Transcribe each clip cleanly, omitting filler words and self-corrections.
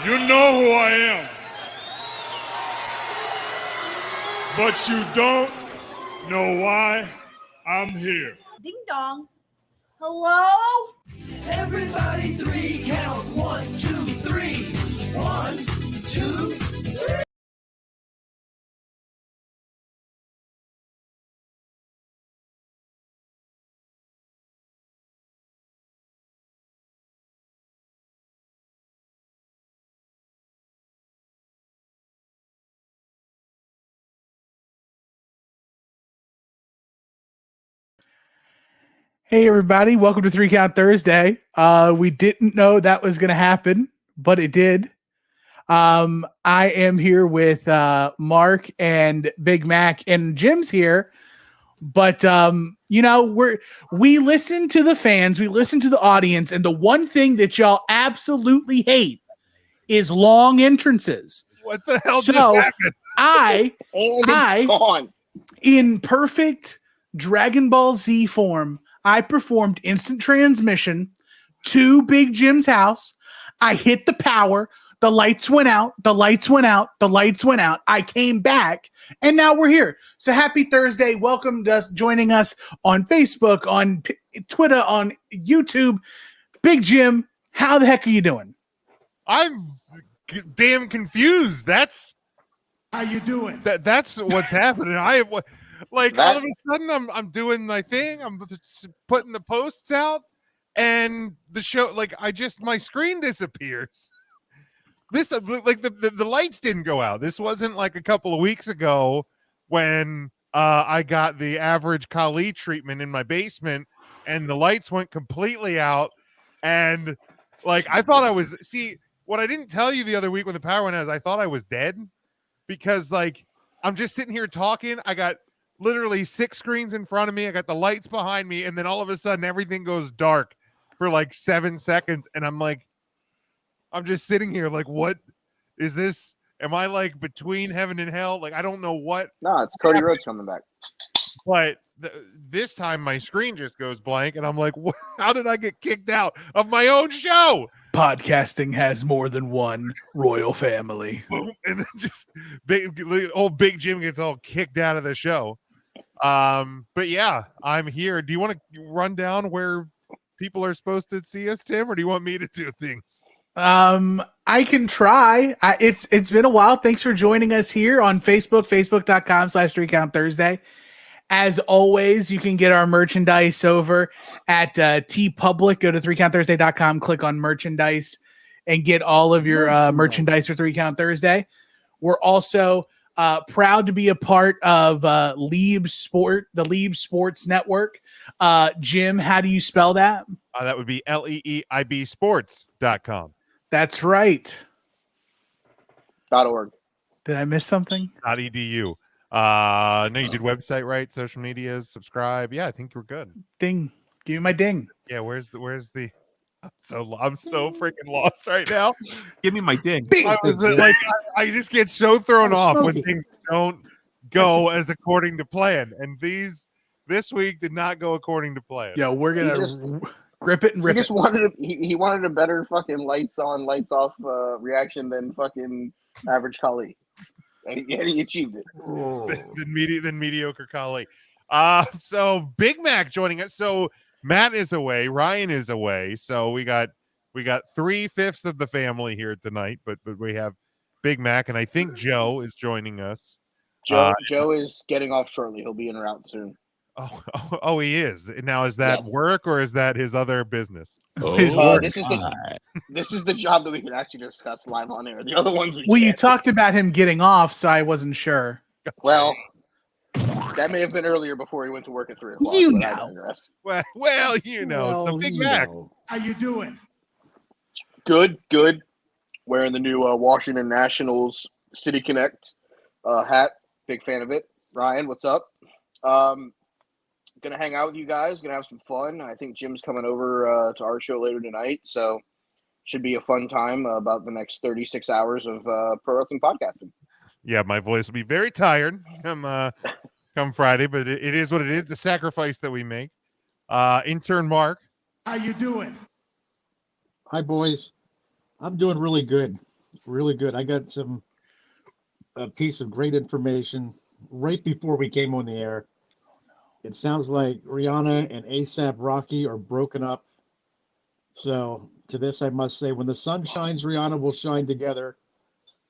You know who I am. But you don't know why I'm here. Ding dong. Hello? Everybody three count. 1, 2, 3. 1, 2, 3. Hey everybody, welcome to 3 Count Thursday. We didn't know that was going to happen, but it did. I am here with Mark and Big Mac, and Jim's here. But we listen to the fans, we listen to the audience, and the one thing that y'all absolutely hate is long entrances. What the hell So just happened? I in perfect Dragon Ball Z form, I performed instant transmission to Big Jim's house. I hit the power. The lights went out. The lights went out. The lights went out. I came back, and now we're here. So happy Thursday. Welcome to us joining us on Facebook, on Twitter, on YouTube. Big Jim, how the heck are you doing? I'm damn confused. That's How you doing? that's what's happening. I like all of a sudden I'm doing my thing. I'm putting the posts out, and the show my screen disappears. This like the lights didn't go out. This wasn't like a couple of weeks ago when I got the average Kali treatment in my basement, and the lights went completely out. And like I thought I was what I didn't tell you the other week when the power went out is I thought I was dead, because like I'm just sitting here talking. I got literally 6 screens in front of me. I got the lights behind me, and then all of a sudden everything goes dark for like 7 seconds, and I'm just sitting here like, what is this? Am I like between heaven and hell? Like I don't know what. No, it's Cody Rhodes coming back. But this time my screen just goes blank, and I'm like, how did I get kicked out of my own show? Podcasting has more than one royal family. Boom, and then just old Big Jim gets all kicked out of the show. But yeah, I'm here. Do you want to run down where people are supposed to see us, Tim, or do you want me to do things? I can try. It's been a while. Thanks for joining us here on Facebook, facebook.com/3Count Thursday. As always, you can get our merchandise over at TeePublic. Go to 3countthursday.com, click on merchandise, and get all of your merchandise for 3 Count Thursday. We're also proud to be a part of the Lieb Sports Network. Jim, how do you spell that? That would be LEEIBsports.com. That's right. .org. Did I miss something? .edu. No, you did website right, social medias, subscribe. Yeah, I think we're good. Ding. Give me my ding. Yeah, where's the I'm so freaking lost right now. Give me my ding. I just get so thrown off when things don't go as according to plan, and this week did not go according to plan. Yeah, we're gonna grip it and rip it. He wanted a better fucking lights on, lights off reaction than fucking average Kali. And he achieved it. Than mediocre Kali. So Big Mac joining us. So Matt is away, Ryan is away. So we got 3/5 of the family here tonight, but we have Big Mac, and I think Joe is joining us. Joe is getting off shortly. He'll be en route soon. Oh, he is. Now, is that work or is that his other business? This is the job that we can actually discuss live on air. The other ones you talked about him getting off, so I wasn't sure. Well, that may have been earlier before he went to work at 3 o'clock. You know. Well, you know. So Big Mac, How you doing? Good. Wearing the new Washington Nationals City Connect hat. Big fan of it. Ryan, what's up? Gonna hang out with you guys. Gonna have some fun. I think Jim's coming over to our show later tonight, so should be a fun time about the next 36 hours of pro wrestling podcasting. Yeah, my voice will be very tired come Friday, but it is what it is. The sacrifice that we make. Intern Mark, How you doing? Hi, boys. I'm doing really good. really good. I got a piece of great information right before we came on the air. It sounds like Rihanna and ASAP Rocky are broken up. So to this, I must say, when the sun shines, Rihanna will shine together.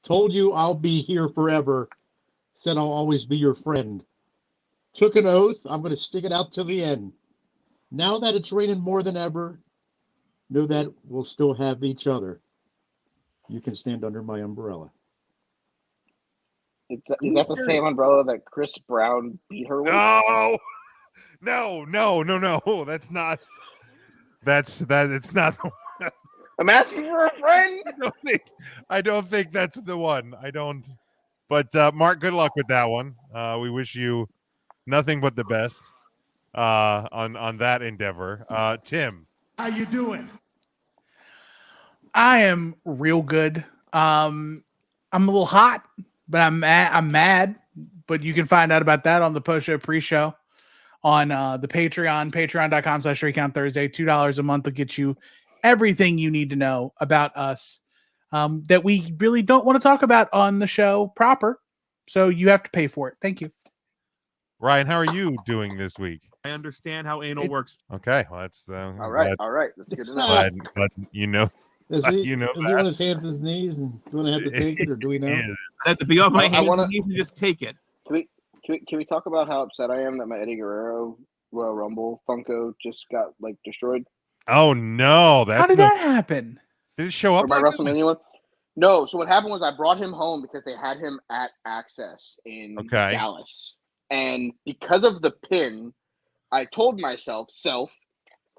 Told you I'll be here forever. Said I'll always be your friend. Took an oath. I'm going to stick it out to the end. Now that it's raining more than ever, know that we'll still have each other. You can stand under my umbrella. Is that the same umbrella that Chris Brown beat her with? No. That's not. It's not. I'm asking for a friend. I don't think that's the one. I don't. But Mark, good luck with that one. We wish you nothing but the best on that endeavor. Tim, How you doing? I am real good. I'm a little hot, but I'm mad. But you can find out about that on the post-show pre-show on the Patreon, patreon.com/3count Thursday. $2 a month will get you everything you need to know about us that we really don't want to talk about on the show proper. So you have to pay for it. Thank you. Ryan, how are you doing this week? I understand how anal works. Okay, well, that's All right. That's good enough. But you know, Is he, you know is he on his hands and knees and going to have to take it, or do we know? I have to be on my hands wanna- and knees and just take it. Can we talk about how upset I am that my Eddie Guerrero Royal Rumble Funko just got destroyed? Oh no, How did that happen? Did it show Or up my like that? WrestleMania one? No. So what happened was I brought him home because they had him at Access in Dallas, and because of the pin, I told myself,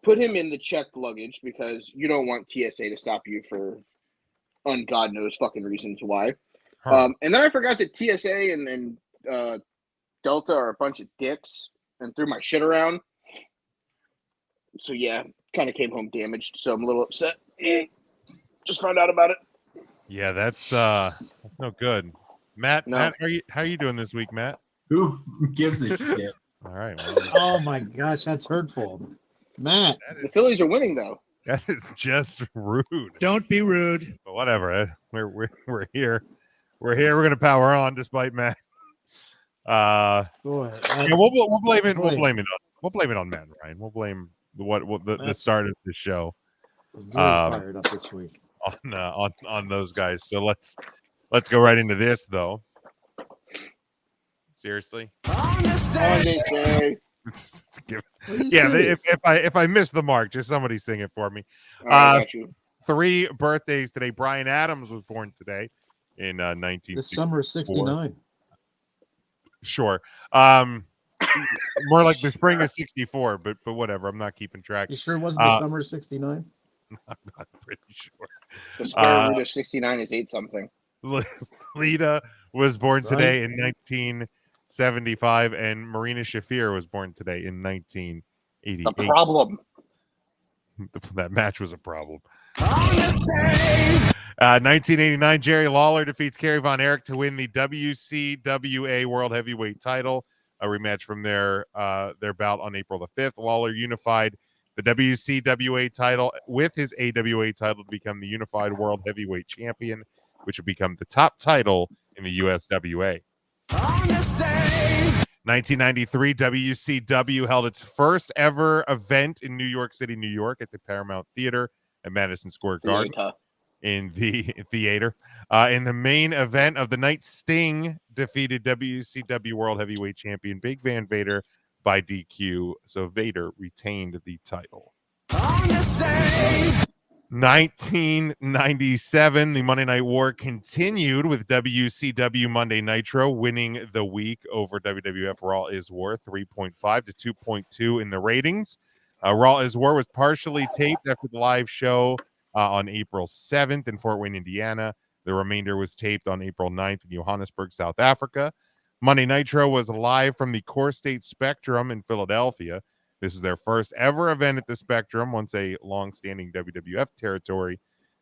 put him in the checked luggage because you don't want TSA to stop you for God knows fucking reasons why. And then I forgot that TSA and Delta are a bunch of dicks and threw my shit around. So yeah, kind of came home damaged. So I'm a little upset. Just found out about it. Yeah, that's no good. Matt, No. Matt, how are you doing this week, Matt? Who gives a shit? All right. Oh my gosh, that's hurtful. Matt. The Phillies are winning though. That is just rude. Don't be rude. But whatever. We're here. We're here. We're gonna power on despite Matt. Boy, we'll blame it. We'll blame it on Matt and Ryan. We'll blame the start of the show. Very fired up this week. On those guys. So let's go right into this though. Seriously. If I miss the mark, just somebody sing it for me. I got you. 3 birthdays today. Brian Adams was born today in 1964. This summer is 69. Sure. More like the spring of 64, but whatever. I'm not keeping track. You sure it wasn't the summer of 69? I'm not pretty sure. The square root of 69 is 8 something. Lita was born today in 1975, and Marina Shafir was born today in 1988. The problem. That match was a problem. 1989, Jerry Lawler defeats Kerry Von Erich to win the WCWA World Heavyweight title. A rematch from their bout on April the 5th. Lawler unified the WCWA title with his AWA title to become the unified World Heavyweight Champion, which would become the top title in the USWA. 1993, WCW held its first ever event in New York City, New York at the Paramount Theater at Madison Square Garden. In the theater. In the main event of the night, Sting defeated WCW World Heavyweight Champion Big Van Vader by DQ, so Vader retained the title. 1997, the Monday Night War continued with WCW Monday Nitro winning the week over WWF Raw is War 3.5 to 2.2 in the ratings. Raw is War was partially taped after the live show on April 7th in Fort Wayne, Indiana. The remainder was taped on April 9th in Johannesburg, South Africa. Monday Nitro was live from the Core State Spectrum in Philadelphia. This was their first ever event at the Spectrum, once a long-standing WWF territory,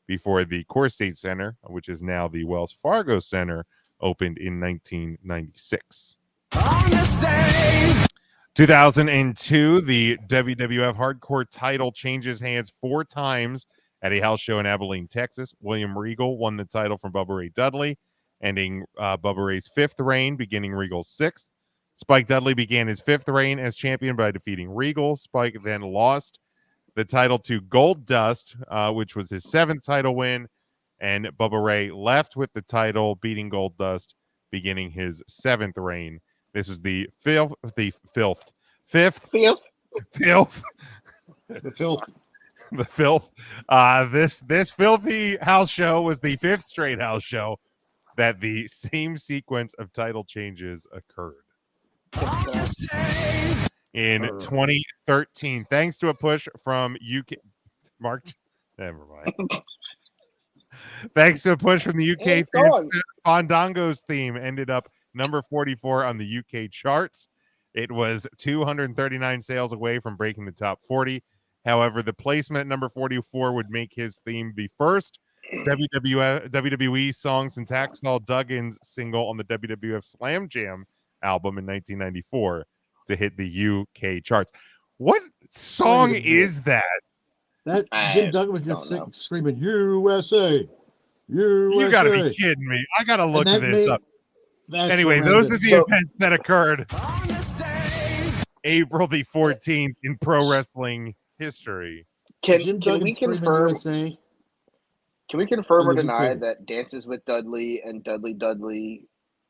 before the Core State Center, which is now the Wells Fargo Center, opened in 1996. 2002, the WWF Hardcore title changes hands 4 times At a house show in Abilene, Texas, William Regal won the title from Bubba Ray Dudley, ending Bubba Ray's 5th reign, beginning Regal's 6th. Spike Dudley began his 5th reign as champion by defeating Regal. Spike then lost the title to Gold Dust, which was his 7th title win, and Bubba Ray left with the title, beating Gold Dust, beginning his 7th reign. This was the fifth. The filth. This filthy house show was the 5th straight house show that the same sequence of title changes occurred. In 2013, thanks to a push from UK, Mark, never mind. Thanks to a push from the UK, Fandango's theme ended up number 44 on the UK charts. It was 239 sales away from breaking the top 40. However, the placement at number 44 would make his theme the first WWE song since Hacksaw Duggan's single on the WWF Slam Jam album in 1994 to hit the UK charts. What song is that? That Jim Duggan was just screaming USA, USA. You gotta be kidding me. I gotta look this up. Anyway, those are the events that occurred April the 14th in pro wrestling history. Can we confirm? Can we confirm or deny that Dances with Dudley and Dudley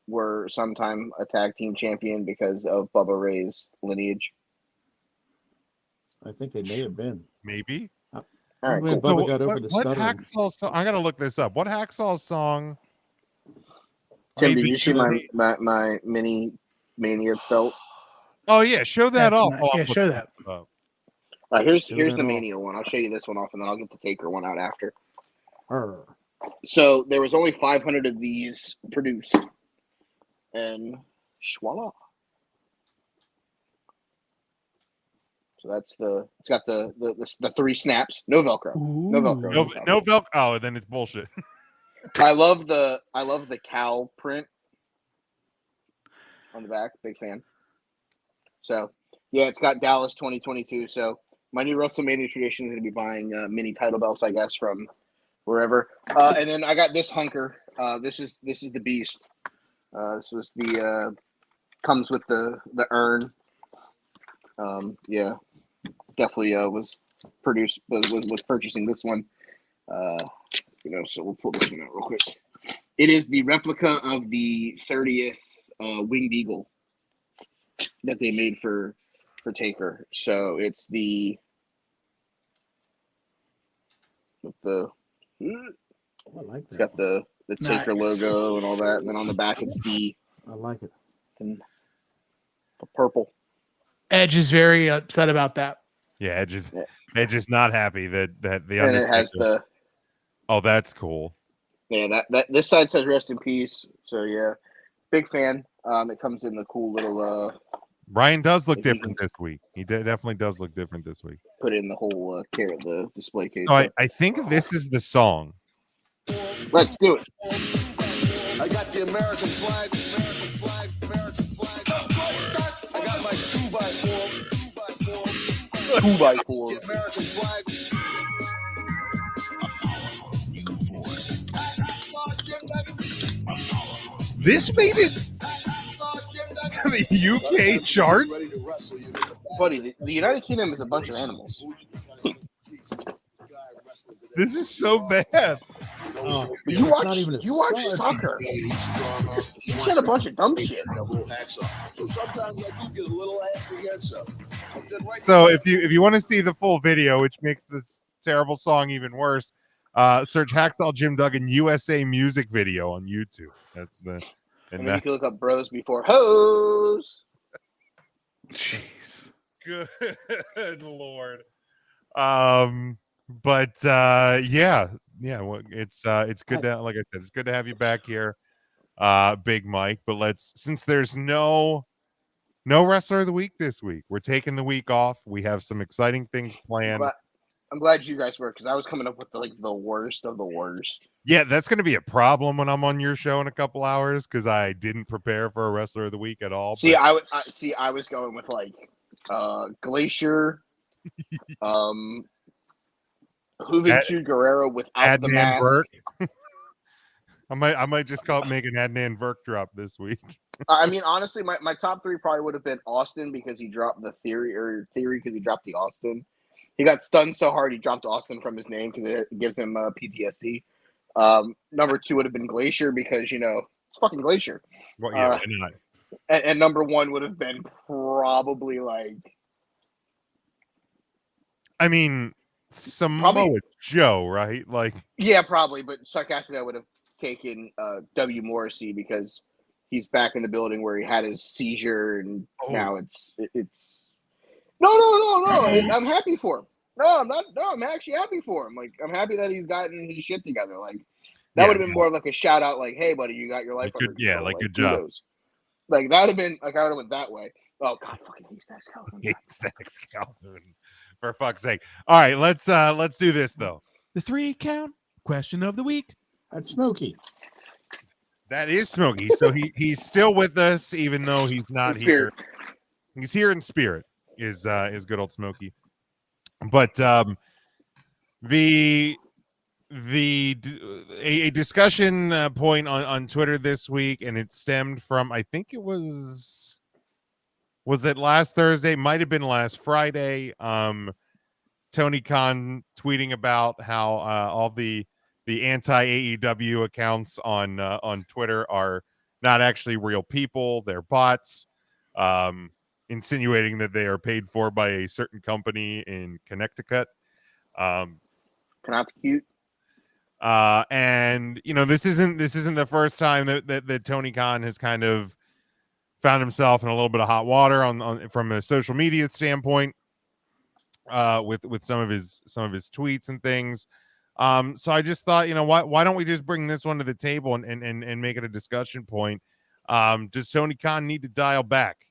were sometime a tag team champion because of Bubba Ray's lineage? I think they may have been. Maybe. All right, cool. Bubba got over the stuttering. Hacksaw song? I gotta look this up. What Hacksaw song? Tim, did you see my mini Mania belt? Oh yeah, show that off. Show that. Here's the Mania one. I'll show you this one off, and then I'll get the Taker one out after. So there was only 500 of these produced, and voila. So it's got the 3 snaps, no Velcro, no Velcro, no Velcro. Oh, then it's bullshit. I love the cow print on the back. Big fan. So yeah, it's got Dallas 2022. So my new WrestleMania tradition is going to be buying mini title belts, I guess, from wherever. And then I got this hunker. This is the beast. This was the comes with the urn. Yeah, definitely was purchasing this one. So we'll pull this one out real quick. It is the replica of the 30th Winged Eagle that they made for Taker. So it's it's got the Taker logo and all that, and then on the back it's I like it. The purple. Edge is very upset about that. Yeah, Edge is not happy that the and it has the. Oh, that's cool. Yeah, that this side says rest in peace. So yeah, big fan. It comes in the cool little. Ryan does look different this week. He definitely does look different this week. Put in the whole the display case. So I think this is the song. Let's do it. I got the American flag. I got my 2x4. 2x4. The American flag. This made it to the UK charts. Buddy, the United Kingdom is a bunch of animals. This is so bad. You watch soccer. You said a bunch of dumb shit. So sometimes I do get a little apprehensive. So if you want to see the full video, which makes this terrible song even worse, search Hacksaw Jim Duggan USA music video on YouTube. That's the and then you can look up bros before hoes. Jeez. Good Lord. But yeah. Well, it's good to, like I said, it's good to have you back here, Big Mike. But since there's no wrestler of the week this week, we're taking the week off. We have some exciting things planned. But I'm glad you guys were, because I was coming up with the worst of the worst. Yeah, that's going to be a problem when I'm on your show in a couple hours, because I didn't prepare for a wrestler of the week at all. See, I was going with Glacier, Juventud Guerrero without the Adnan mask. Burke. I might just make an Adnan Burke drop this week. I mean, honestly, my top three probably would have been Austin because he dropped the theory because he dropped the Austin. He got stunned so hard he dropped Austin from his name because it gives him PTSD. Number two would have been Glacier because, it's fucking Glacier. Well, yeah, why not? And number one would have been probably like... I mean, Samoa Joe, right? Like, yeah, probably, but sarcastically I would have taken W. Morrissey because he's back in the building where he had his seizure, and now it's no. I'm happy for him. No, I'm not. No, I'm actually happy for him. Like, I'm happy that he's gotten his shit together. Like, that would have been more of like a shout out, like, "Hey, buddy, you got your life under control." Like good job. Kudos. Like, that would have been like I would have went that way. Oh God, fucking Haystack Calhoun. Haystack Calhoun. For fuck's sake! All right, let's do this though. The 3 count question of the week. That's Smokey. That is Smokey. So he's still with us, even though he's not here. He's here in spirit. Is good old Smokey. But a discussion point on Twitter this week, and it stemmed from, I think it was it last Thursday? Might have been last Friday. Tony Khan tweeting about how all the anti-AEW accounts on Twitter are not actually real people; they're bots, insinuating that they are paid for by a certain company in Connecticut. Connecticut. And this isn't the first time that Tony Khan has kind of found himself in a little bit of hot water on from a social media standpoint, with some of his tweets and things. So I just thought, why don't we just bring this one to the table and make it a discussion point? Does Tony Khan need to dial back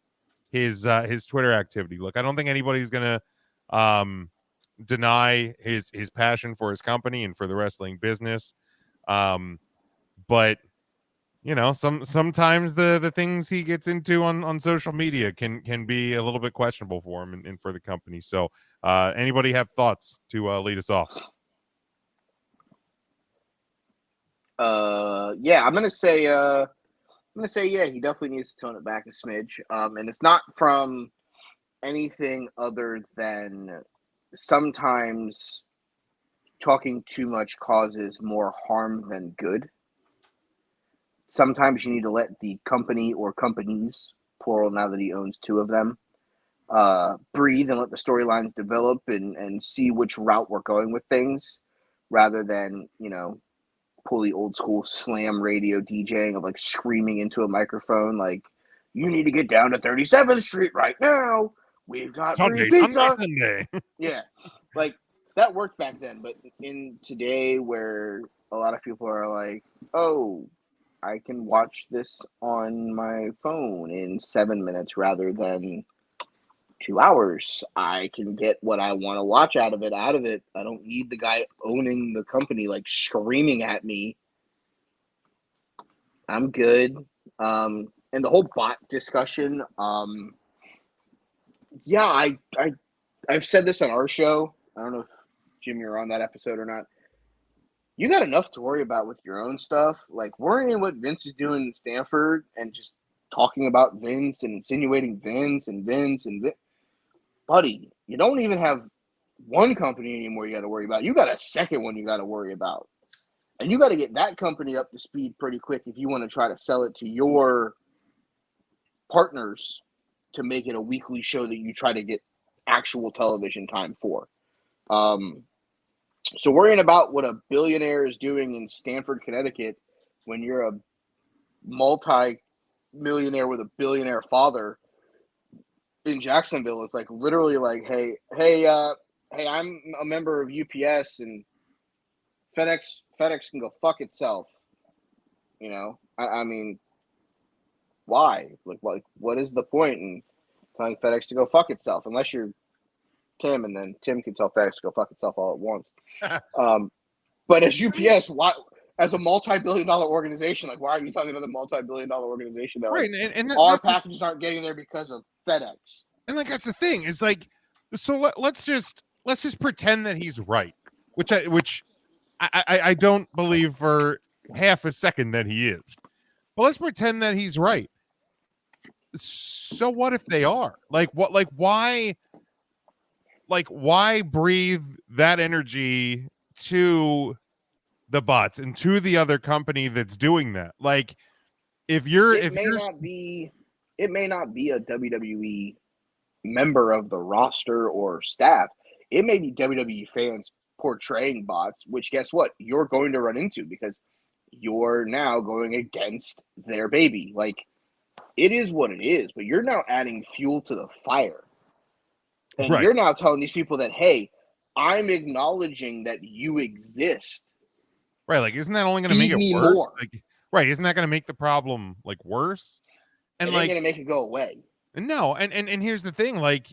his Twitter activity? Look, I don't think anybody's gonna deny his passion for his company and for the wrestling business, but sometimes the things he gets into on social media can be a little bit questionable for him and for the company. So anybody have thoughts to lead us off? Yeah, I'm gonna say yeah, he definitely needs to tone it back a smidge. And it's not from anything other than sometimes talking too much causes more harm than good. Sometimes you need to let the company or companies, plural now that he owns two of them, breathe and let the storylines develop and see which route we're going with things, rather than, pull the old school slam radio DJing of like screaming into a microphone like, "You need to get down to 37th Street right now. We've got free pizza." Sunday. Yeah, like that worked back then, but in today where a lot of people are like, "Oh, I can watch this on my phone in 7 minutes rather than 2 hours. I can get what I want to watch out of it. I don't need the guy owning the company like screaming at me. I'm good." And the whole bot discussion, yeah, I've said this on our show. I don't know if Jim, you're on that episode or not. You got enough to worry about with your own stuff. Like, worrying what Vince is doing in Stanford and just talking about Vince and insinuating Vince. Buddy, you don't even have one company anymore you got to worry about. You got a second one you got to worry about. And you got to get that company up to speed pretty quick if you want to try to sell it to your partners to make it a weekly show that you try to get actual television time for. So worrying about what a billionaire is doing in Stamford, Connecticut, when you're a multi-millionaire with a billionaire father in Jacksonville, is like literally like, hey, I'm a member of UPS and FedEx can go fuck itself. I mean, why? Like, what is the point in telling FedEx to go fuck itself? Unless you're Tim, and then Tim can tell FedEx to go fuck itself all at once. But as UPS, why, as a multi-billion-dollar organization, like, why are you talking to the multi-billion-dollar organization that, like, right? And our packages aren't getting there because of FedEx? And like, that's the thing. It's like, so let's just pretend that he's right, which I don't believe for half a second that he is. But let's pretend that he's right. So what if they are? Why breathe that energy to the bots and to the other company that's doing that? Like, it may not be a WWE member of the roster or staff. It may be WWE fans portraying bots, which guess what? You're going to run into because you're now going against their baby. Like, it is what it is, but you're now adding fuel to the fire. And right. You're now telling these people that, hey, I'm acknowledging that you exist. Right. Like, isn't that only going to make it worse? Like, right. Isn't that going to make the problem like worse? And it ain't going to make it go away. No. And here's the thing. Like,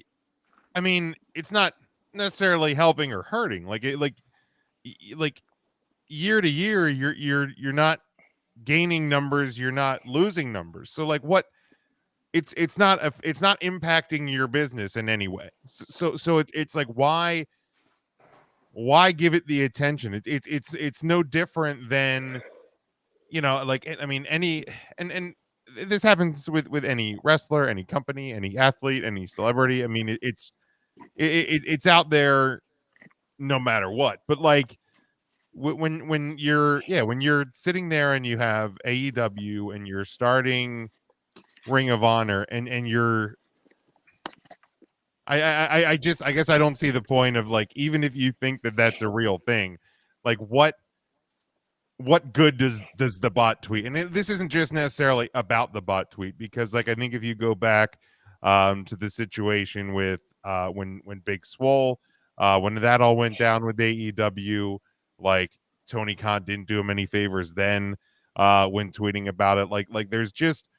I mean, it's not necessarily helping or hurting. Like year to year, you're not gaining numbers. You're not losing numbers. So like what? It's not impacting your business in any way. So it's like, why give it the attention? It's no different than, you know, like, I mean, and this happens with any wrestler, any company, any athlete, any celebrity. I mean, it's out there no matter what. But like when you're sitting there and you have AEW and you're starting Ring of Honor and you're I guess I don't see the point of, like, even if you think that that's a real thing, like what good does the bot tweet? And this isn't just necessarily about the bot tweet, because like I think if you go back to the situation with when Big Swole, when that all went down with AEW, like Tony Khan didn't do him any favors then when tweeting about it. Like there's just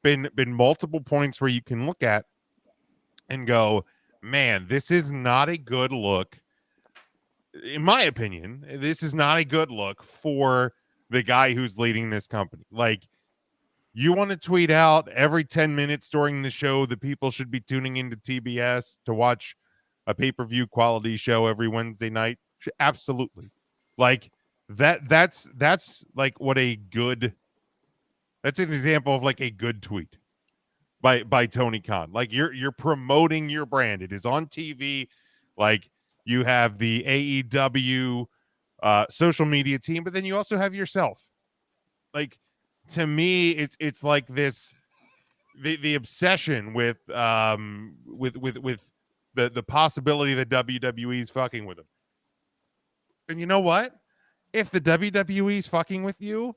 been multiple points where you can look at and go, man, this is not a good look. In my opinion, this is not a good look for the guy who's leading this company. Like, you want to tweet out every 10 minutes during the show that people should be tuning into TBS to watch a pay-per-view quality show every Wednesday night? Absolutely. Like, that's like what a good, that's an example of like a good tweet by Tony Khan. Like, you're promoting your brand. It is on TV. Like, you have the AEW social media team, but then you also have yourself. Like, to me, it's like this, the obsession with the possibility that WWE is fucking with them. And you know what? If the WWE is fucking with you,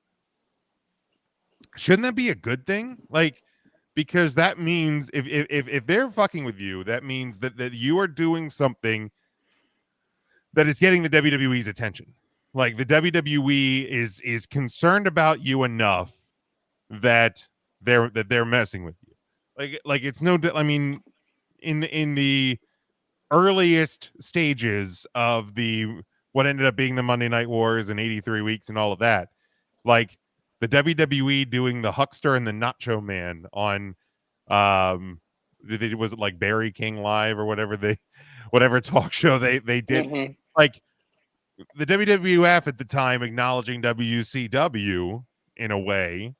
shouldn't that be a good thing? Like, because that means if they're fucking with you, that means that you are doing something that is getting the WWE's attention. Like, the WWE is concerned about you enough that they're messing with you. Like it's no, I mean, in the earliest stages of what ended up being the Monday Night Wars and 83 weeks and all of that, like the WWE doing the Huckster and the Nacho Man on was it like Barry King Live or whatever talk show they did. Mm-hmm. Like, the WWF at the time acknowledging WCW in a way,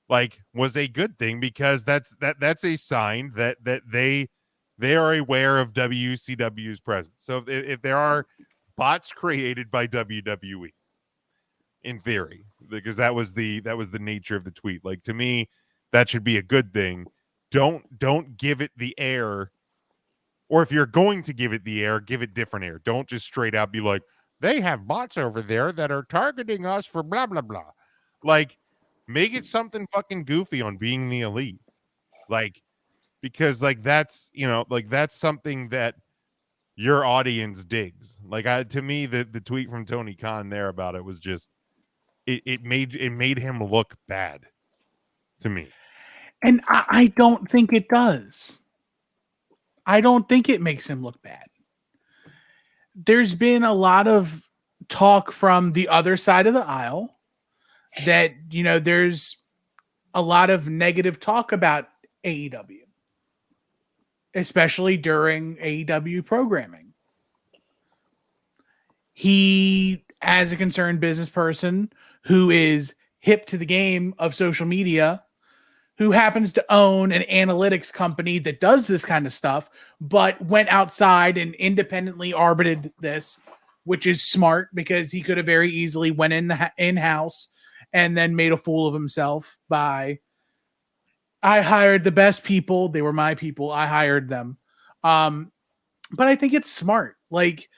like, was a good thing, because that's a sign that they are aware of WCW's presence. So if there are bots created by WWE, in theory, because that was the nature of the tweet, like, to me, that should be a good thing. Don't give it the air, or if you're going to give it the air, give it different air. Don't just straight out be like, they have bots over there that are targeting us for blah blah blah. Like, make it something fucking goofy on Being the Elite. Like, because like that's, you know, like that's something that your audience digs. Like, to me, the tweet from Tony Khan there about it was just, it made him look bad to me. And I don't think it does. I don't think it makes him look bad. There's been a lot of talk from the other side of the aisle that, you know, there's a lot of negative talk about AEW, especially during AEW programming. he, as a concerned business person who is hip to the game of social media, who happens to own an analytics company that does this kind of stuff, but went outside and independently arbitered this, which is smart because he could have very easily went in-house and then made a fool of himself by, I hired the best people. They were my people. I hired them. But I think it's smart. Like,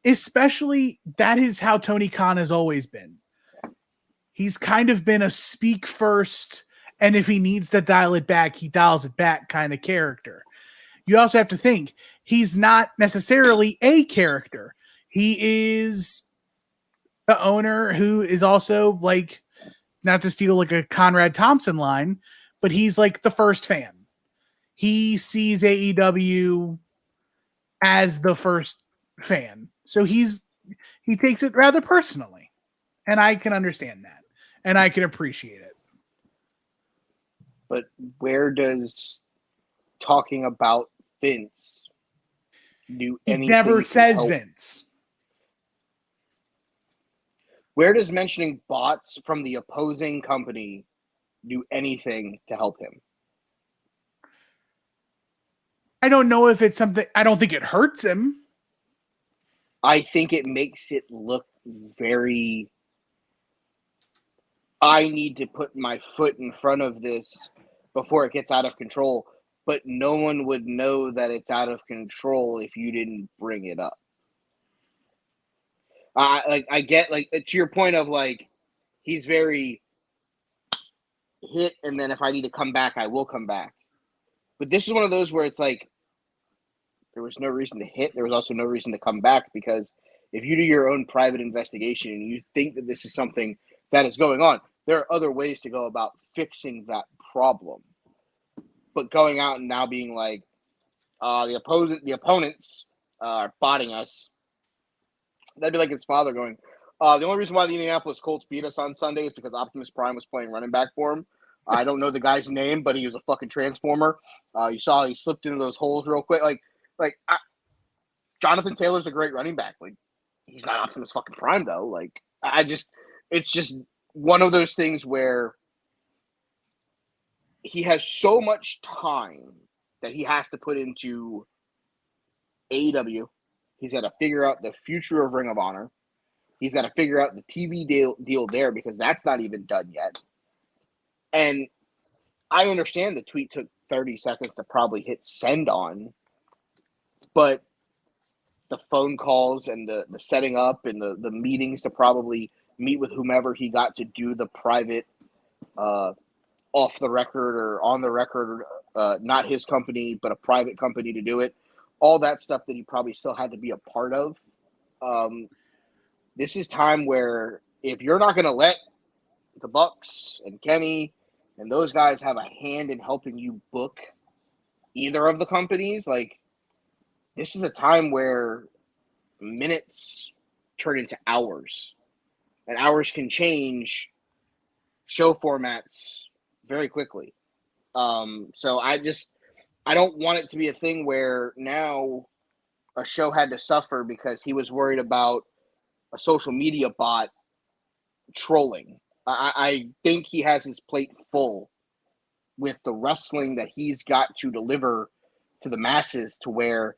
especially that is how Tony Khan has always been. He's kind of been a speak first, and if he needs to dial it back, he dials it back kind of character. You also have to think he's not necessarily a character. He is the owner who is also, like, not to steal like a Conrad Thompson line, but he's like the first fan. He sees AEW as the first fan. So he takes it rather personally. And I can understand that. And I can appreciate it. But where does talking about Vince do anything? He never says Vince. Where does mentioning bots from the opposing company do anything to help him? I don't know if it's something. I don't think it hurts him. I think it makes it look very. I need to put my foot in front of this before it gets out of control. But no one would know that it's out of control if you didn't bring it up. I get, like, to your point of, like, he's very hit, and then if I need to come back, I will come back. But this is one of those where it's like, there was no reason to hit. There was also no reason to come back, because if you do your own private investigation and you think that this is something that is going on, there are other ways to go about fixing that problem. But going out and now being like, the opponents are botting us. That'd be like his father going, the only reason why the Indianapolis Colts beat us on Sunday is because Optimus Prime was playing running back for him. I don't know the guy's name, but he was a fucking transformer. You saw he slipped into those holes real quick. Jonathan Taylor's a great running back. Like, he's not Optimus fucking Prime though. Like, it's just one of those things where he has so much time that he has to put into AEW. He's got to figure out the future of Ring of Honor. He's got to figure out the TV deal there, because that's not even done yet. And I understand the tweet took 30 seconds to probably hit send on, but the phone calls and the setting up and the meetings to probably meet with whomever he got to do the private off the record or on the record, not his company, but a private company to do it. All that stuff that he probably still had to be a part of. This is time where if you're not going to let the Bucks and Kenny and those guys have a hand in helping you book either of the companies, like, this is a time where minutes turn into hours, and hours can change show formats very quickly. So I don't want it to be a thing where now a show had to suffer because he was worried about a social media bot trolling. I think he has his plate full with the wrestling that he's got to deliver to the masses, to where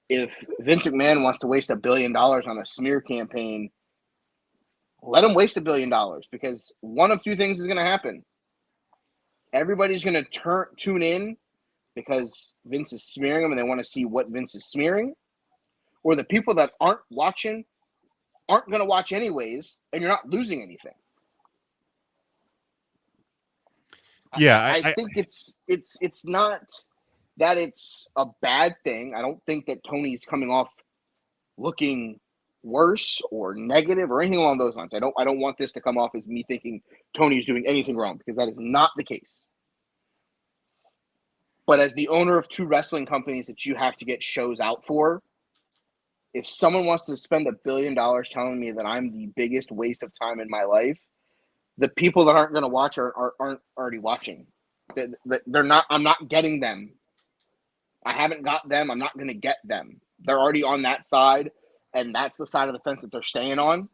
if Vince McMahon wants to waste $1 billion on a smear campaign, let him waste $1 billion, because one of two things is going to happen. Everybody's going to tune in because Vince is smearing them and they want to see what Vince is smearing, or the people that aren't watching aren't going to watch anyways, and you're not losing anything. Yeah, I think it's not that it's a bad thing. I don't think that Tony's coming off looking worse or negative or anything along those lines. I don't want this to come off as me thinking Tony's doing anything wrong, because that is not the case. But as the owner of two wrestling companies that you have to get shows out for, if someone wants to spend $1 billion telling me that I'm the biggest waste of time in my life, the people that aren't going to watch aren't already watching. They're not. I'm not getting them. I haven't got them. I'm not going to get them. They're already on that side. and that's the side of the fence that they're staying on,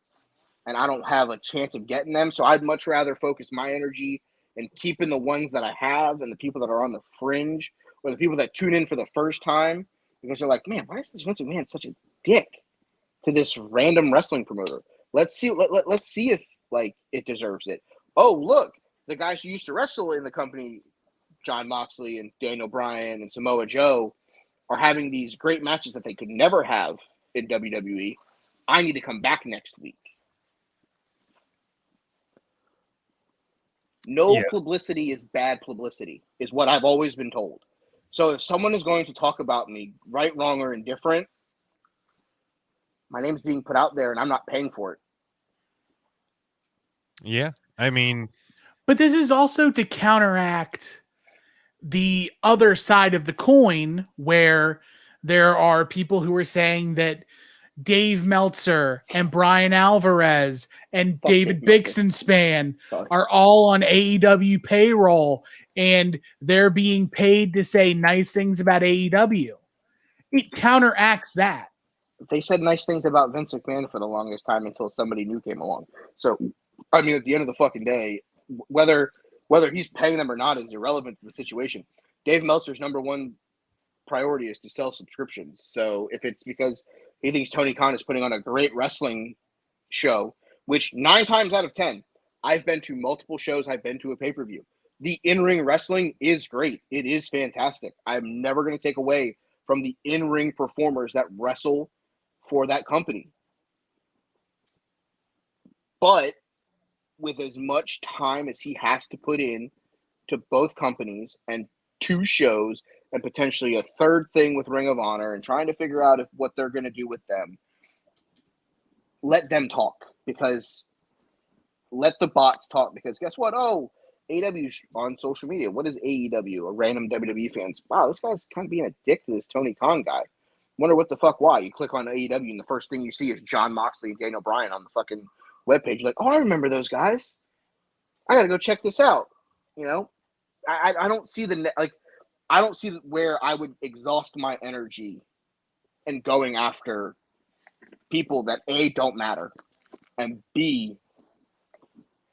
and I don't have a chance of getting them. So I'd much rather focus my energy in keeping the ones that I have and the people that are on the fringe, or the people that tune in for the first time because they're like, man, why is this Vince McMahon such a dick to this random wrestling promoter? Let's see. Let's see if like it deserves it. Oh, look, the guys who used to wrestle in the company, John Moxley and Daniel Bryan and Samoa Joe, are having these great matches that they could never have in WWE. I need to come back next week. No publicity is bad publicity, is what I've always been told. So if someone is going to talk about me, right, wrong, or indifferent, my name's being put out there and I'm not paying for it. Yeah. I mean, but this is also to counteract the other side of the coin where there are people who are saying that Dave Meltzer and Brian Alvarez and David Bixenspan are all on AEW payroll and they're being paid to say nice things about AEW. It counteracts that. They said nice things about Vince McMahon for the longest time until somebody new came along. So, I mean, at the end of the fucking day, whether he's paying them or not is irrelevant to the situation. Dave Meltzer's number one priority is to sell subscriptions. So if it's because he thinks Tony Khan is putting on a great wrestling show, which 9 times out of 10, I've been to multiple shows, I've been to a pay-per-view. The in-ring wrestling is great. It is fantastic. I'm never going to take away from the in-ring performers that wrestle for that company. But with as much time as he has to put in to both companies and 2 shows and potentially a third thing with Ring of Honor and trying to figure out what they're going to do with them, let them talk, because let the bots talk, because guess what? Oh, AEW's on social media. What is AEW? A random WWE fans. Wow, this guy's kind of being a dick to this Tony Khan guy. Wonder what the fuck why. You click on AEW and the first thing you see is John Moxley and Daniel Bryan on the fucking webpage. You're like, oh, I remember those guys. I got to go check this out. You know, I don't see I don't see where I would exhaust my energy in going after people that A, don't matter, and B,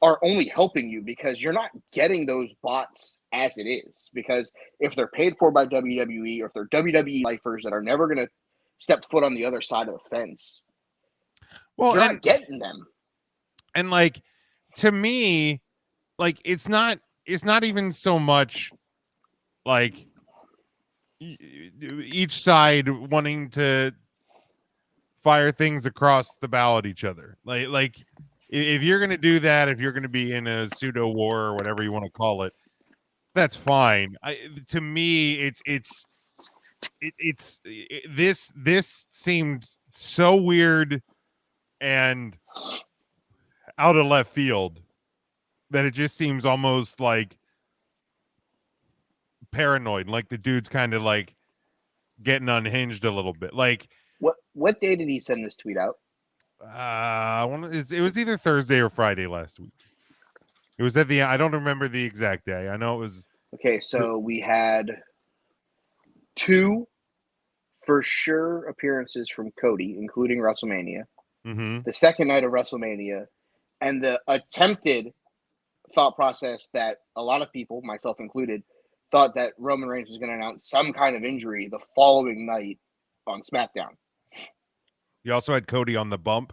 are only helping you because you're not getting those bots as it is. Because if they're paid for by WWE or if they're WWE lifers that are never going to step foot on the other side of the fence, you're not getting them. And like, to me, like, it's not even so much like each side wanting to fire things across the bow at each other. Like if you're going to do that, if you're going to be in a pseudo war or whatever you want to call it, that's fine. To me, this seemed so weird and out of left field that it just seems almost like paranoid, like the dude's kind of like getting unhinged a little bit. Like, what day did he send this tweet out? It was either Thursday or Friday last week. It was I don't remember the exact day. I know it was. Okay, so we had 2 for sure appearances from Cody, including WrestleMania. Mm-hmm. The second night of WrestleMania, and the attempted thought process that a lot of people, myself included, thought that Roman Reigns was going to announce some kind of injury the following night on SmackDown. You also had Cody on the bump.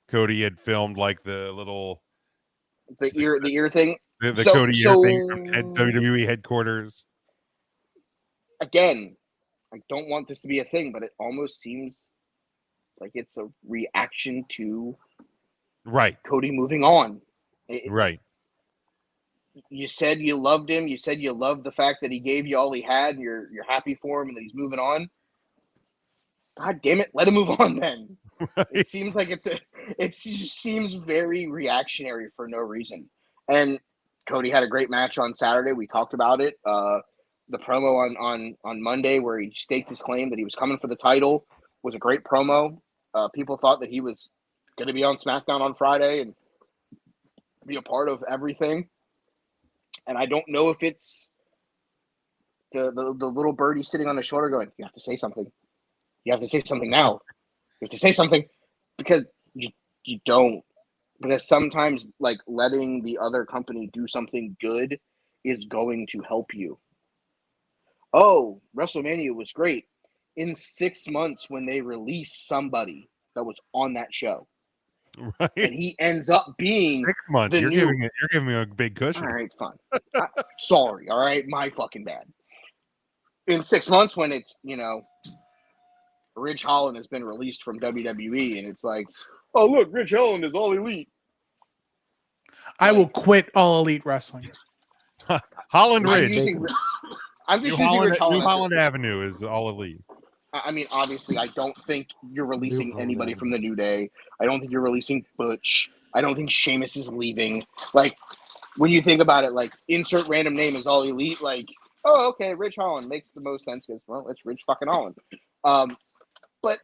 Cody had filmed like the ear thing. The Cody ear thing from WWE headquarters. Again, I don't want this to be a thing, but it almost seems like it's a reaction to Cody moving on. Right. You said you loved him. You said you loved the fact that he gave you all he had, and you're happy for him and that he's moving on. God damn it, let him move on then. Right. It seems like it just seems very reactionary for no reason. And Cody had a great match on Saturday. We talked about it. The promo on Monday where he staked his claim that he was coming for the title was a great promo. People thought that he was going to be on SmackDown on Friday and be a part of everything. And I don't know if it's the little birdie sitting on his shoulder going, you have to say something. You have to say something now. You have to say something because you don't. Because sometimes, like, letting the other company do something good is going to help you. Oh, WrestleMania was great. In 6 months, when they release somebody that was on that show, right, and he ends up being 6 months, you're giving me a big cushion. All right, fine. Sorry, all right, my fucking bad. In 6 months, when it's Ridge Holland has been released from WWE, and it's like, oh look, Ridge Holland is All Elite. I will quit All Elite Wrestling. Holland Ridge. I'm just using Ridge Holland. New Holland Avenue is All Elite. I mean, obviously, I don't think you're releasing anybody from the New Day. I don't think you're releasing Butch. I don't think Sheamus is leaving. Like, when you think about it, like, insert random name is All Elite. Like, oh, okay, Ridge Holland makes the most sense because, well, it's Ridge fucking Holland. But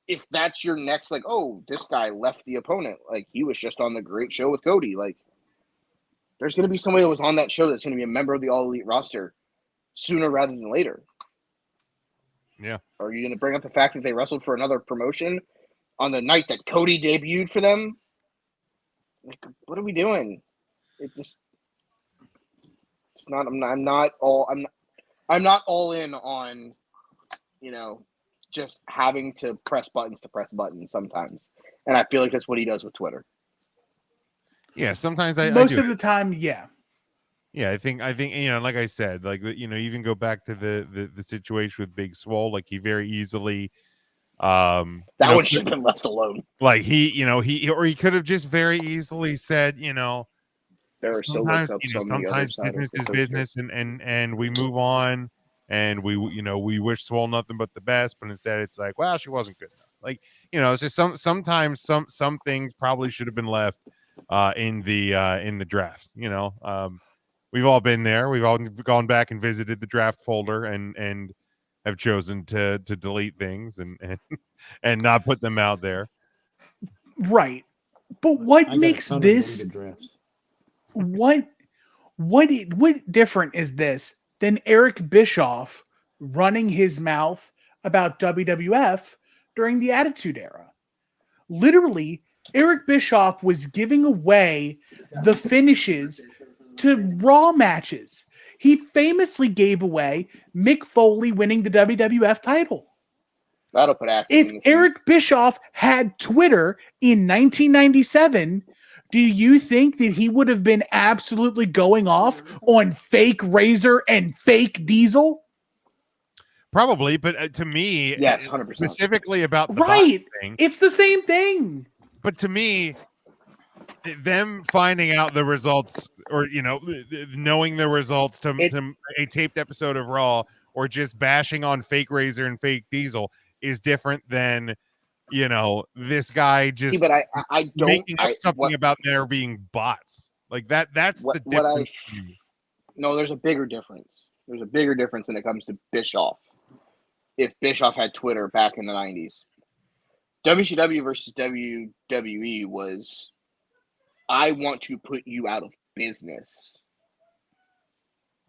if that's your next, like, oh, this guy left the opponent. Like, he was just on the great show with Cody. Like, there's going to be somebody that was on that show that's going to be a member of the All Elite roster sooner rather than later. Yeah. Are you going to bring up the fact that they wrestled for another promotion on the night that Cody debuted for them? Like, what are we doing? It's not. I'm not all in on, just having to press buttons sometimes. And I feel like that's what he does with Twitter. Yeah, sometimes most of the time, yeah. Yeah, I think like I said, like even go back to the situation with Big Swole, like he very easily that one should have been left alone. Like he could have just very easily said, sometimes business is business and we move on and we wish Swole nothing but the best, but instead it's like, well, she wasn't good enough. Like, it's just sometimes some things probably should have been left in the drafts. We've all been there. We've all gone back and visited the draft folder and have chosen to delete things and not put them out there. Right. But what makes this what different is this than Eric Bischoff running his mouth about WWF during the Attitude Era? Literally, Eric Bischoff was giving away the finishes to Raw matches. He famously gave away Mick Foley winning the WWF title. That'll put ass. If Eric Bischoff had Twitter in 1997, do you think that he would have been absolutely going off on fake Razor and fake Diesel? Probably, but to me, yes, 100%. Specifically about the right thing, it's the same thing. But to me, them finding out the results, or knowing the results to a taped episode of Raw, or just bashing on fake Razor and fake Diesel, is different than this guy just but I don't making up something about there being bots like that. That's the difference. No, there's a bigger difference. There's a bigger difference when it comes to Bischoff. If Bischoff had Twitter back in the 90s, WCW versus WWE was, I want to put you out of business.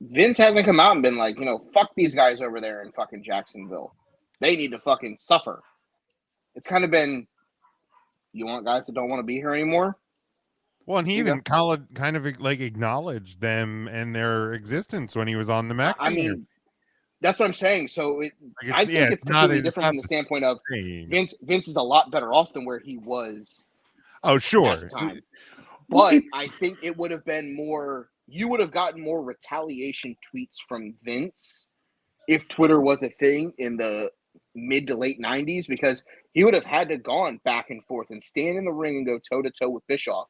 Vince hasn't come out and been like, fuck these guys over there in fucking Jacksonville. They need to fucking suffer. It's kind of been, you want guys that don't want to be here anymore? Well, and he even kind of like acknowledged them and their existence when he was on the Mac. I mean, that's what I'm saying. So I think it's completely different from the standpoint of Vince. Vince is a lot better off than where he was. Oh, sure. But I think it would have been more, you would have gotten more retaliation tweets from Vince if Twitter was a thing in the mid to late 90s, because he would have had to gone back and forth and stand in the ring and go toe-to-toe with Bischoff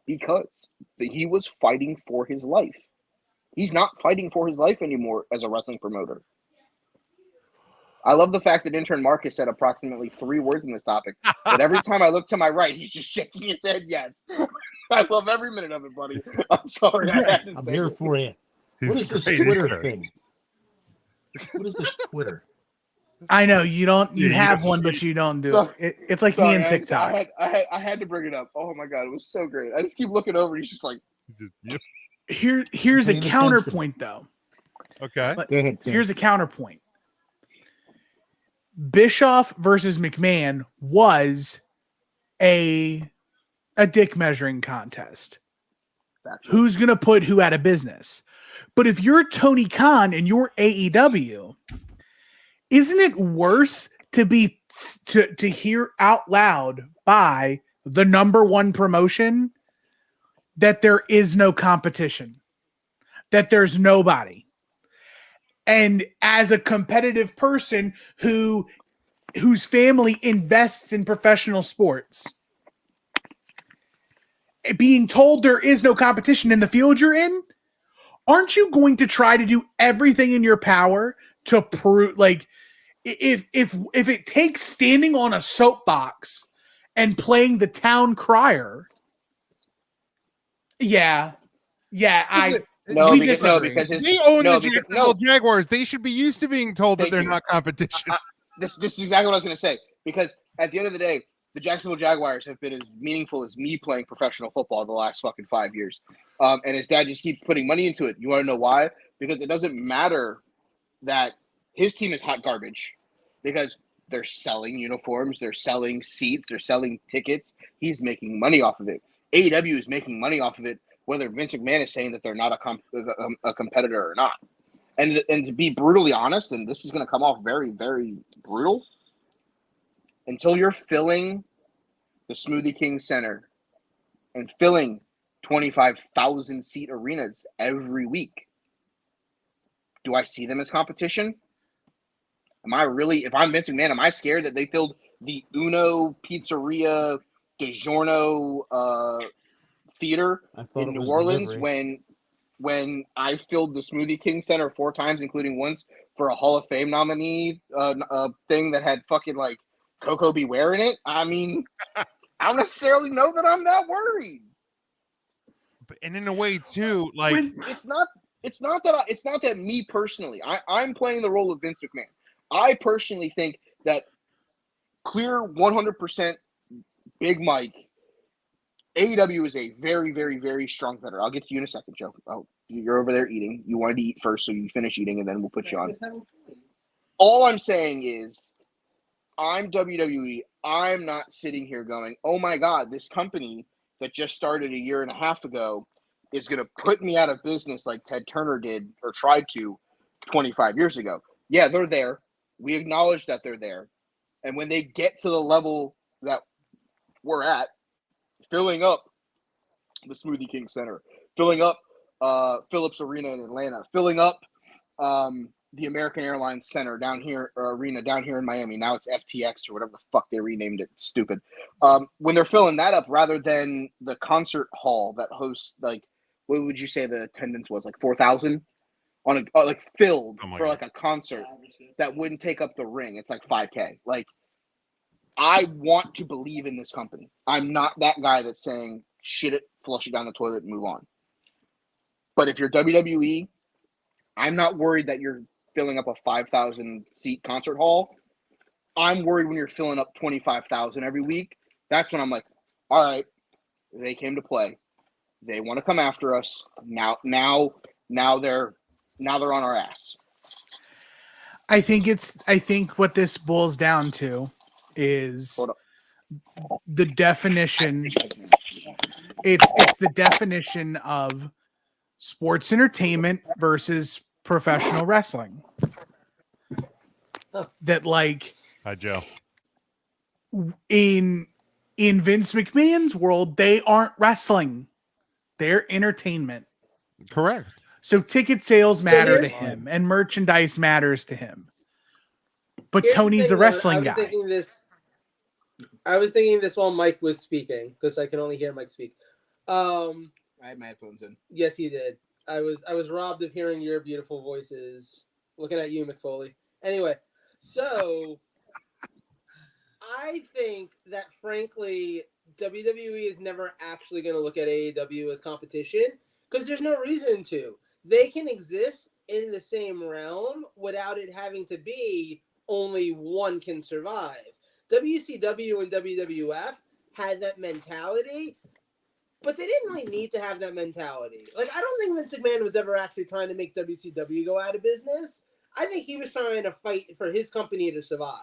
because he was fighting for his life. He's not fighting for his life anymore as a wrestling promoter. I love the fact that intern Marcus said approximately 3 words in this topic, but every time I look to my right, he's just shaking his head yes. I love every minute of it, buddy. I'm sorry. I'm here for you. What is this Twitter thing? What is this Twitter? I know you don't. You have one, but you don't do it. It's like me and TikTok. I had to bring it up. Oh my god, it was so great. I just keep looking over. He's just like, here's a counterpoint, though. Okay, go ahead. So here's a counterpoint. Bischoff versus McMahon was a dick measuring contest. Who's going to put who out of business? But if you're Tony Khan and you're AEW, isn't it worse to be to hear out loud by the number one promotion that there is no competition, that there's nobody? And as a competitive person whose family invests in professional sports, being told there is no competition in the field you're in, aren't you going to try to do everything in your power to prove, like, if it takes standing on a soapbox and playing the town crier? Yeah, we disagree. Because they own the Jacksonville Jaguars. They should be used to being told that they're not competition. This is exactly what I was going to say. Because at the end of the day, the Jacksonville Jaguars have been as meaningful as me playing professional football the last fucking 5 years. And his dad just keeps putting money into it. You want to know why? Because it doesn't matter that his team is hot garbage. Because they're selling uniforms, they're selling seats, they're selling tickets. He's making money off of it. AEW is making money off of it, whether Vince McMahon is saying that they're not a competitor or not. And to be brutally honest, and this is going to come off very, very brutal, until you're filling the Smoothie King Center and filling 25,000 seat arenas every week, do I see them as competition? Am I really, if I'm Vince McMahon, am I scared that they filled the Uno Pizzeria DiGiorno theater in New Orleans when I filled the Smoothie King Center 4 times, including once for a Hall of Fame nominee thing that had fucking like Coco Beware in it? I mean, I don't necessarily know that I'm that worried. And in a way too, like it's not that me personally. I'm playing the role of Vince McMahon. I personally think that clear 100% Big Mike, AEW is a very, very, very strong competitor. I'll get to you in a second, Joe. Oh, you're over there eating. You wanted to eat first, so you finish eating, and then we'll put you on. All I'm saying is, I'm WWE. I'm not sitting here going, oh my God, this company that just started a year and a half ago is going to put me out of business like Ted Turner did or tried to 25 years ago. Yeah, they're there. We acknowledge that they're there. And when they get to the level that we're at, filling up the Smoothie King Center, filling up Phillips Arena in Atlanta, filling up the American Airlines Center down here, or arena down here in Miami. Now it's FTX or whatever the fuck they renamed it. Stupid. When they're filling that up rather than the concert hall that hosts, like, what would you say the attendance was? Like 4,000 on a like filled for like a concert that wouldn't take up the ring. It's like 5K. Like, I want to believe in this company. I'm not that guy that's saying shit it, flush it down the toilet and move on. But if you're WWE, I'm not worried that you're filling up a 5,000 seat concert hall. I'm worried when you're filling up 25,000 every week. That's when I'm like, all right, they came to play. They want to come after us. Now they're on our ass. I think what this boils down to is the definition. It's the definition of sports entertainment versus professional wrestling. That, like, hi Joe. In Vince McMahon's world, they aren't wrestling. They're entertainment. Correct. So ticket sales matter to him and merchandise matters to him. But Tony's the wrestling guy. I was thinking this while Mike was speaking because I can only hear Mike speak. I had my headphones in. Yes, you did. I was robbed of hearing your beautiful voices. Looking at you, McFoley. Anyway, so I think that frankly, WWE is never actually going to look at AEW as competition because there's no reason to. They can exist in the same realm without it having to be only one can survive. WCW and WWF had that mentality, but they didn't really need to have that mentality. Like, I don't think Vince McMahon was ever actually trying to make WCW go out of business. I think he was trying to fight for his company to survive.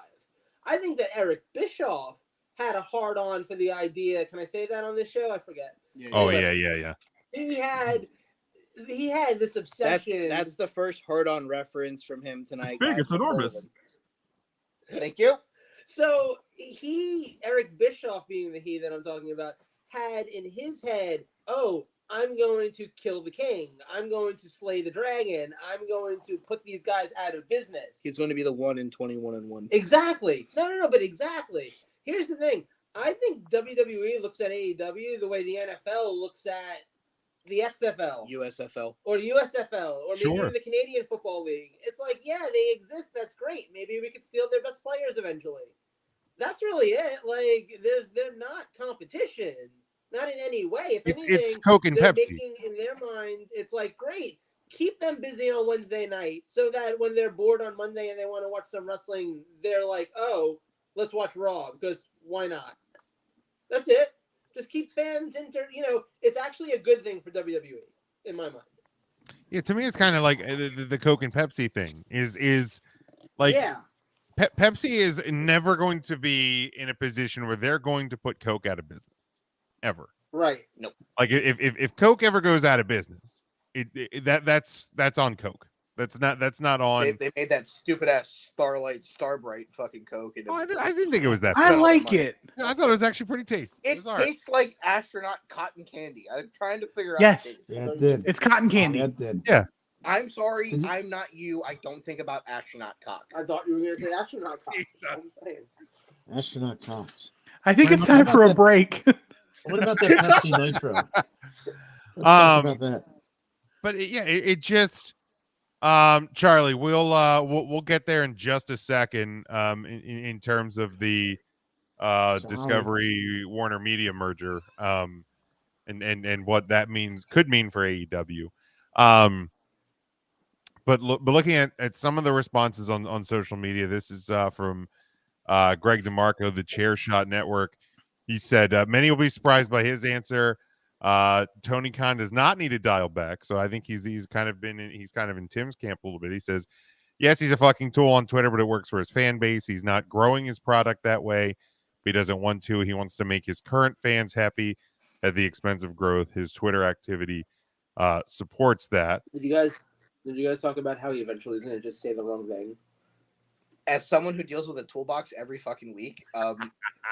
I think that Eric Bischoff had a hard on for the idea. Can I say that on this show? I forget. Yeah. He had this obsession. That's the first hard on reference from him tonight. It's big. Guys. It's enormous. Thank you. So Eric Bischoff, being the he that I'm talking about, had in his head, oh, I'm going to kill the king. I'm going to slay the dragon. I'm going to put these guys out of business. He's going to be the 1 in 21-1. Exactly. No, but exactly. Here's the thing. I think WWE looks at AEW the way the NFL looks at the XFL. USFL. Or the USFL. Or maybe Sure. even the Canadian Football League. It's like, yeah, they exist. That's great. Maybe we could steal their best players eventually. That's really it. Like, they're not competition. Not in any way. If anything, it's Coke and they're Pepsi. making, in their mind, it's like, great. Keep them busy on Wednesday night so that when they're bored on Monday and they want to watch some wrestling, they're like, oh, let's watch Raw, because why not? That's it. Just keep fans it's actually a good thing for WWE, in my mind. Yeah, to me, it's kind of like the Coke and Pepsi thing is like, yeah. Pepsi is never going to be in a position where they're going to put Coke out of business, ever. Right. Nope. Like if Coke ever goes out of business, that's on Coke. That's not on. They made that stupid ass Starbright fucking Coke. And I didn't think it was that. I bad. like it. I thought it was actually pretty tasty. It was all right. tastes like astronaut cotton candy. I'm trying to figure out. Yes. The taste. Yeah, it did. It's cotton candy. Yeah, it did. Yeah. I'm sorry. I'm not you. I don't think about astronaut cock. I thought you were going to say astronaut cock. I'm just saying. Astronaut cocks. I think it's What time about for a that- break. What about that Pepsi Nitro? Let's talk about that. But it just, Charlie, we'll get there in just a second. In terms of the Discovery WarnerMedia merger, and what that could mean for AEW. But looking at some of the responses on social media, this is from Greg DeMarco, the Chair Shot Network. He said many will be surprised by his answer. Tony Khan does not need to dial back, so I think he's kind of in Tim's camp a little bit. He says, yes, he's a fucking tool on Twitter, but it works for his fan base. He's not growing his product that way. But he doesn't want to. He wants to make his current fans happy at the expense of growth. His Twitter activity supports that. Did you guys talk about how he eventually is going to just say the wrong thing? As someone who deals with a toolbox every fucking week,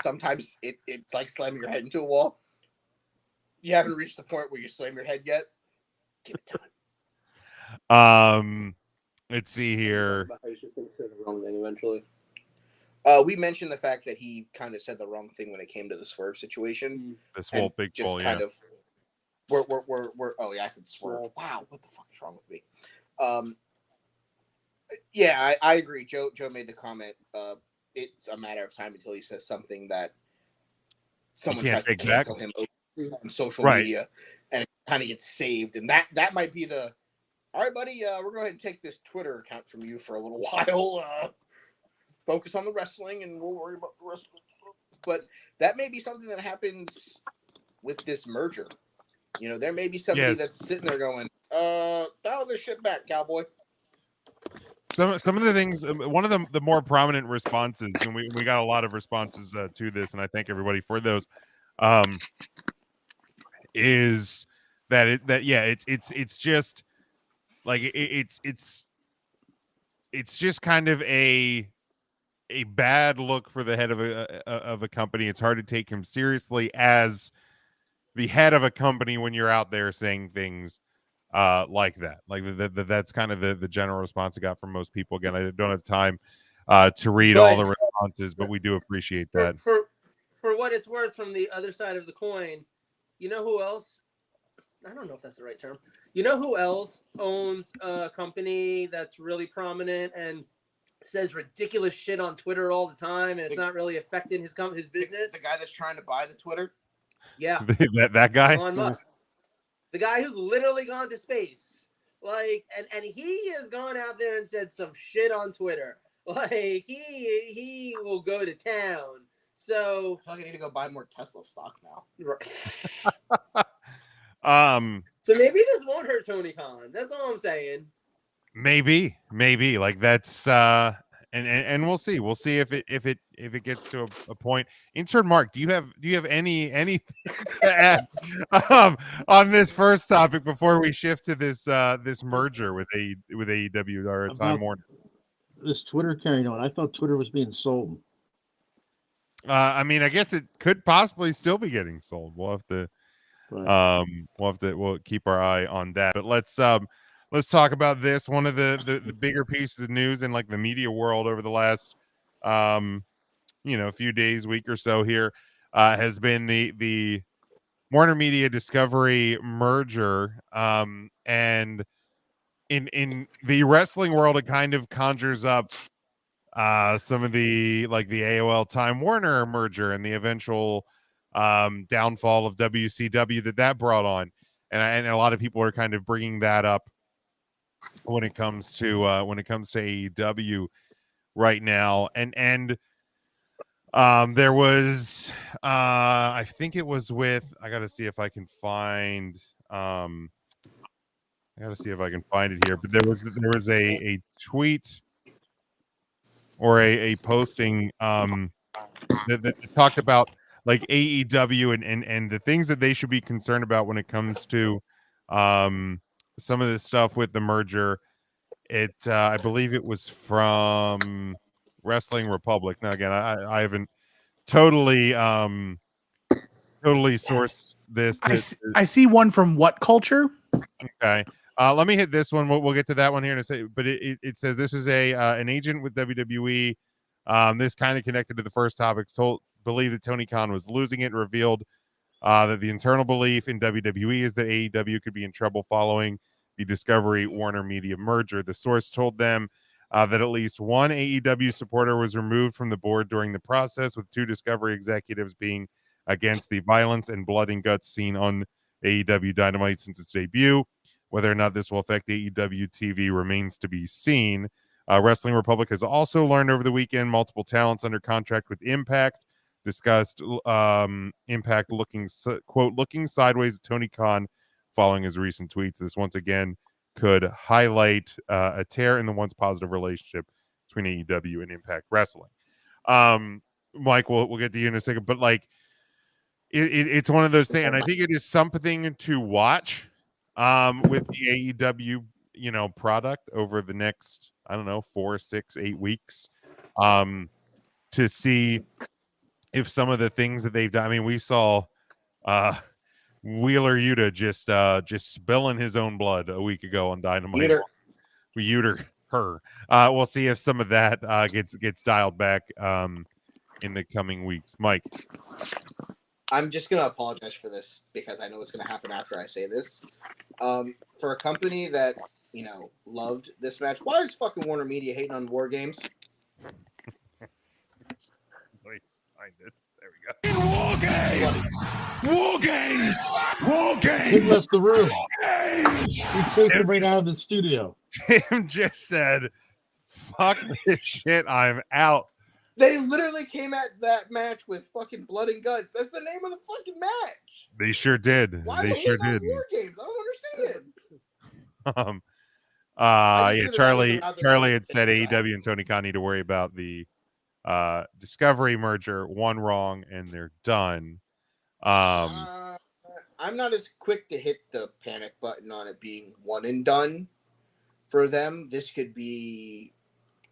sometimes it's like slamming your head into a wall. You haven't reached the point where you slam your head yet. Give it time. Let's see here. He's just going to say the wrong thing eventually. We mentioned the fact that he kind of said the wrong thing when it came to the Swerve situation. This whole big just bull, kind of. We're. Oh yeah, I said Swerve. Wow, what the fuck is wrong with me? Yeah, I agree. Joe made the comment. It's a matter of time until he says something that someone tries to cancel him on social media, and it kind of gets saved. And that might be the. All right, buddy. We're going to take this Twitter account from you for a little while. Focus on the wrestling, and we'll worry about the wrestling. But that may be something that happens with this merger. There may be somebody that's sitting there going, dial this shit back, cowboy. Some of the things, one of the more prominent responses, and we got a lot of responses to this, and I thank everybody for those. Is that it's just like it's just kind of a bad look for the head of a company. It's hard to take him seriously as the head of a company when you're out there saying things like that. Like that's kind of the general response I got from most people. Again, I don't have time to read all the responses, but we do appreciate that. For what it's worth, from the other side of the coin, you know who else? I don't know if that's the right term. You know who else owns a company that's really prominent and says ridiculous shit on Twitter all the time, and it's not really affecting his business? The guy that's trying to buy the Twitter? Yeah. that guy? Elon Musk. The guy who's literally gone to space. Like, and he has gone out there and said some shit on Twitter. Like, he will go to town. So I need to go buy more Tesla stock now. So maybe this won't hurt Tony Khan. That's all I'm saying. Maybe like that's and we'll see. We'll see if it gets to a point. Intern Mark, do you have anything to add on this first topic before we shift to this merger with AEW or Time Warner? This Twitter carrying on. I thought Twitter was being sold. I mean, I guess it could possibly still be getting sold. We'll have to we'll keep our eye on that. But let's talk about this. One of the bigger pieces of news in like the media world over the last few days, week or so here has been the WarnerMedia Discovery merger. And in the wrestling world, it kind of conjures up some of the AOL Time Warner merger and the eventual downfall of WCW that brought on, and a lot of people are kind of bringing that up when it comes to AEW right now, and there was I think it was with I gotta see if I can find it here, but there was a tweet or a posting that talked about like AEW and the things that they should be concerned about when it comes to some of this stuff with the merger. I believe it was from Wrestling Republic. Now again, I haven't totally sourced this. I see one from What Culture? Okay. Let me hit this one. We'll get to that one here in a second. But it says this was an agent with WWE. This kind of connected to the first topic. Believed that Tony Khan was losing it. Revealed that the internal belief in WWE is that AEW could be in trouble following the Discovery WarnerMedia merger. The source told them that at least one AEW supporter was removed from the board during the process, with 2 Discovery executives being against the violence and blood and guts seen on AEW Dynamite since its debut. Whether or not this will affect AEW TV remains to be seen. Wrestling Republic has also learned over the weekend multiple talents under contract with Impact discussed Impact looking sideways at Tony Khan following his recent tweets. This once again could highlight a tear in the once positive relationship between AEW and Impact Wrestling. Mike, we'll get to you in a second, but like it's one of those things, and I think it is something to watch with the AEW product over the next 4, 6, 8 weeks to see if some of the things that they've done. I mean, we saw Wheeler Yuta just spilling his own blood a week ago on Dynamite. Her. We'll see if some of that gets dialed back in the coming weeks. Mike, I'm just gonna apologize for this because I know what's gonna happen after I say this. For a company that loved this match, why is fucking WarnerMedia hating on War Games? There we go. War Games! War Games! War Games! Tim left the room. Games! He chased him right out of the studio. Tim just said, "Fuck this shit, I'm out." They literally came at that match with fucking blood and guts. That's the name of the fucking match. They sure did. Why they sure did. War Games? I don't understand. Charlie had said AEW and Tony Khan need to worry about the Discovery merger. One wrong and they're done. I'm not as quick to hit the panic button on it being one and done for them. This could be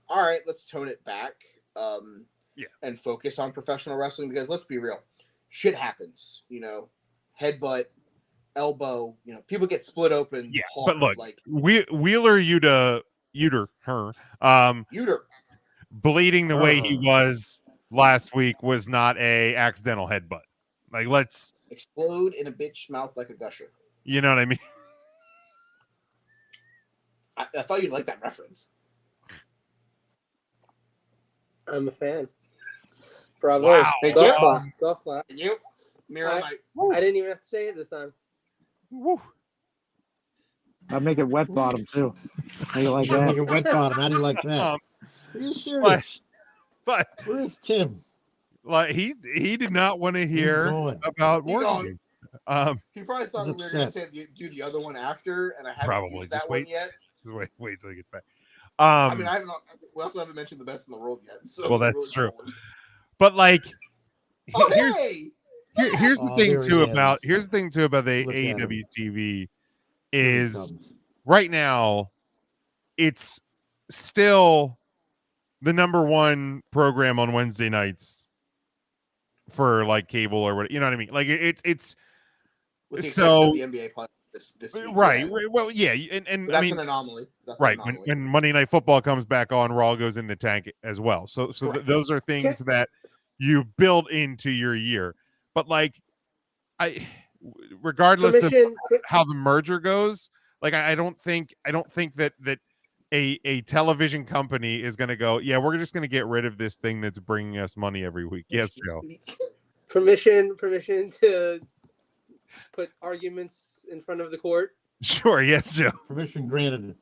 all right. Let's tone it back. And focus on professional wrestling, because let's be real, shit happens. Headbutt, elbow. People get split open. Yeah, hard, but look, like Wheeler Yuta, bleeding the way he was last week was not a accidental headbutt. Like, let's explode in a bitch mouth like a gusher. You know what I mean? I thought you'd like that reference. I'm a fan. Bravo. Wow. Thank you. Golf clap. Thank you. I didn't even have to say it this time. Woo. I'll make it wet bottom too. How do you like that? Make it wet bottom. How do you like that? Are you serious? But where's Tim? Like he did not want to hear about working. He probably thought that we were going to do the other one after, and I haven't used that one yet. Wait till he gets back. I mean, we also haven't mentioned the best in the world yet. So well, that's true. But like, here's the thing too about the AEW TV is right now it's still the number one program on Wednesday nights for like cable or what, you know what I mean? Like it's with the so exception of the NBA playoffs this week, right. Yeah. Well, yeah, and But that's I mean, an anomaly. Right. When Monday Night Football comes back on, Raw goes in the tank as well. So those are things that you build into your year. But like, regardless of how the merger goes, like I don't think that a television company is going to go, yeah, we're just going to get rid of this thing that's bringing us money every week. Yes, Joe. Permission to put arguments in front of the court. Sure. Yes, Joe. Permission granted.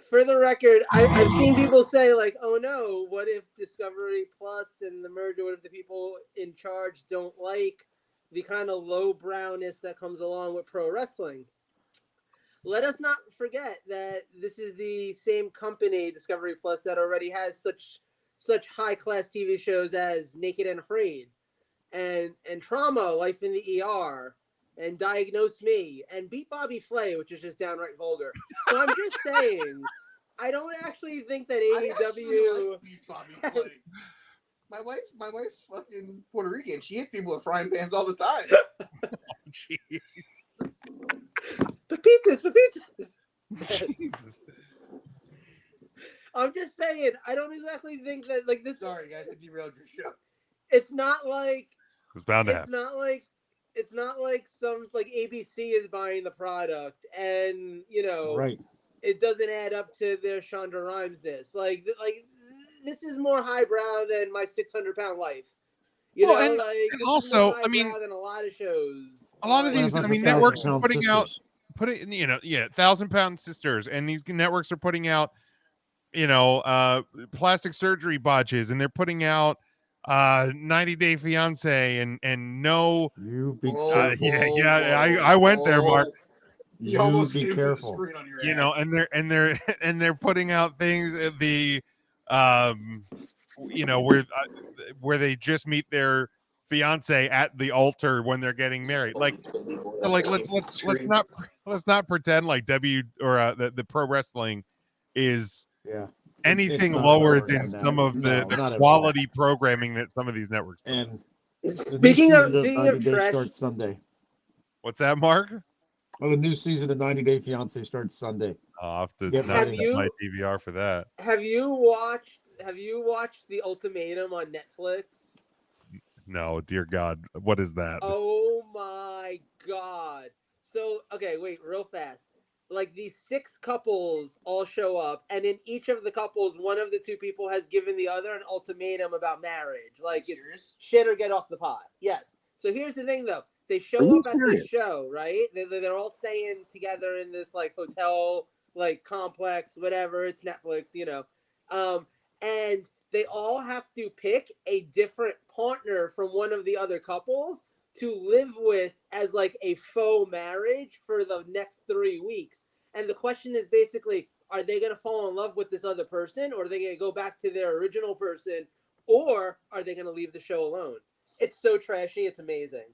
For the record, I've seen people say like, "Oh no, what if Discovery Plus and the merger? What if the people in charge don't like the kind of lowbrowness that comes along with pro wrestling?" Let us not forget that this is the same company, Discovery Plus, that already has such high class TV shows as Naked and Afraid, and Trauma, Life in the ER, and Diagnose Me, and Beat Bobby Flay, which is just downright vulgar. So I'm just saying, I don't actually think that AEW. My wife's fucking Puerto Rican. She hits people with frying pans all the time. Jeez. Papitas. I'm just saying, I don't exactly think that like this. Sorry, guys, I derailed your show. It's not like it's bound to happen. It's not like some like ABC is buying the product and right. It doesn't add up to their Shonda Rhimesness. Like this is more highbrow than My 600-Pound Life. And also, I mean, than a lot of shows. A lot of these, I mean, networks are putting out 1,000-pound sisters, and these networks are putting out, plastic surgery botches, and they're putting out 90 Day Fiance and no. I went there, Mark. You almost be careful. On your ass. And they're putting out things where they just meet their fiance at the altar when they're getting married. Like, so like let's not pretend like the pro wrestling is anything lower than some of the quality programming that some of these networks. And speaking of trash, starts Sunday. What's that, Mark? Well, the new season of 90 Day Fiance starts Sunday. I'll have to my DVR for that. Have you watched The Ultimatum on Netflix? No, dear God, what is that? Oh my God! So okay, wait, real fast. Like these 6 couples all show up, and in each of the couples, one of the 2 people has given the other an ultimatum about marriage. Like it's shit or get off the pot. Yes. So here's the thing, though. They show up at this show, right? They're all staying together in this like hotel, like complex, whatever. It's Netflix, and they all have to pick a different partner from one of the other couples to live with as like a faux marriage for the next 3 weeks. And the question is basically, are they going to fall in love with this other person, or are they going to go back to their original person, or are they going to leave the show alone? It's so trashy. It's amazing.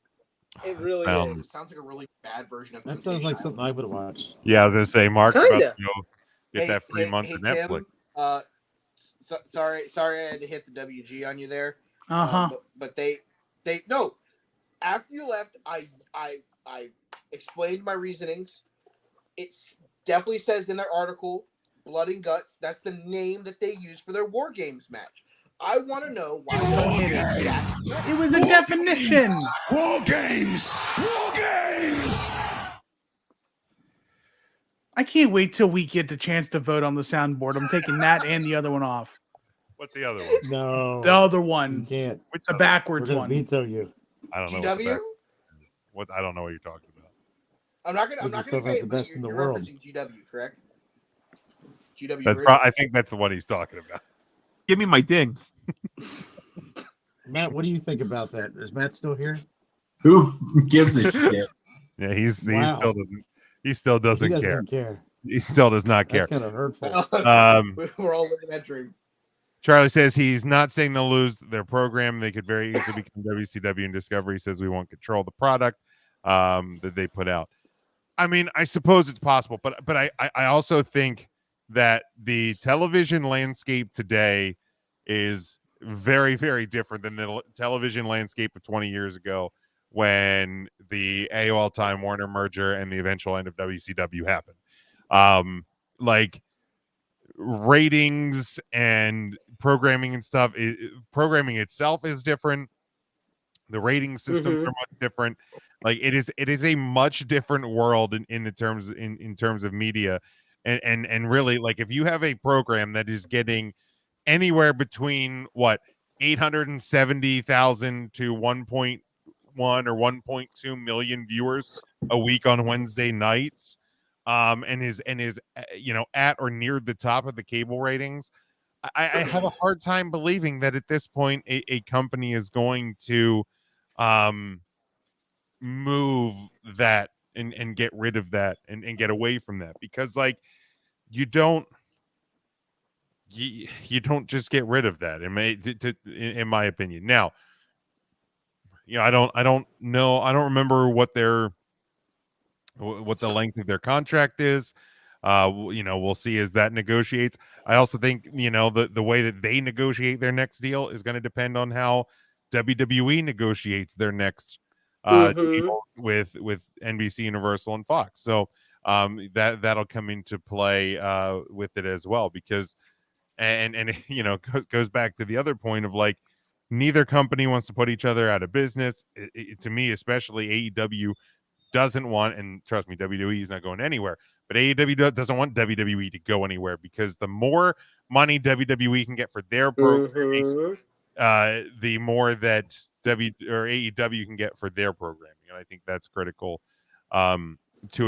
It really is. It sounds like a really bad version of that. Sounds like something I would watch. Yeah, I was gonna say, Mark, about to go get that free month of Netflix. Tim, sorry, I had to hit the WG on you there. But they no. After you left, I explained my reasonings. It definitely says in their article, "Blood and Guts." That's the name that they use for their War Games match. I want to know why. It was a definition. War games. I can't wait till we get the chance to vote on the soundboard. I'm taking that and the other one off. What's the other one? No, the other one. You can't. The backwards one. Veto you. I don't know. GW? What I don't know what you're talking about. I'm not gonna say the best in the world. Referencing GW, correct? GW. That's I think that's the one he's talking about. Give me my ding. Matt, what do you think about that? Is Matt still here? Who gives a shit? Yeah, he still doesn't care. He still does not care. That's kind of hurtful. We're all living that dream. Charlie says he's not saying they'll lose their program. They could very easily become WCW and Discovery. Says we won't control the product that they put out. I mean, I suppose it's possible, but I also think that the television landscape today is very, very different than the television landscape of 20 years ago when the AOL Time Warner merger and the eventual end of WCW happened. Like ratings and programming and stuff, programming itself is different. The rating systems are much different. Like it is a much different world in the terms in terms of media, and really, like, if you have a program that is getting anywhere between 870,000 to 1.1 or 1.2 million viewers a week on Wednesday nights, and is at or near the top of the cable ratings, I have a hard time believing that at this point a company is going to move that and get rid of that and get away from that, because like you don't just get rid of that in my opinion. Now, I don't know, I don't remember what the length of their contract is. We'll see as that negotiates. I also think the way that they negotiate their next deal is going to depend on how WWE negotiates their next deal with NBC, Universal, and Fox. So that'll come into play with it as well, because and goes back to the other point of, like, neither company wants to put each other out of business. To me, especially, AEW doesn't want, and trust me, WWE is not going anywhere, but AEW doesn't want WWE to go anywhere, because the more money WWE can get for their programming, the more that AEW can get for their programming, and I think that's critical to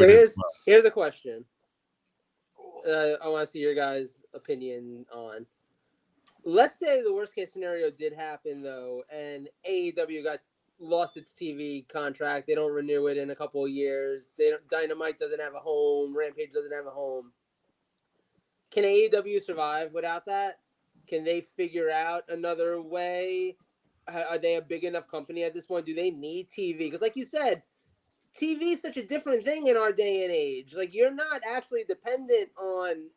it as well. Here's a question. I want to see your guys' opinion on. Let's say the worst case scenario did happen though, and AEW lost its TV contract. They don't renew it in a couple of years. Dynamite doesn't have a home. Rampage doesn't have a home. Can AEW survive without that? Can they figure out another way? Are they a big enough company at this point? Do they need TV? Because like you said, TV is such a different thing in our day and age. Like, you're not actually dependent on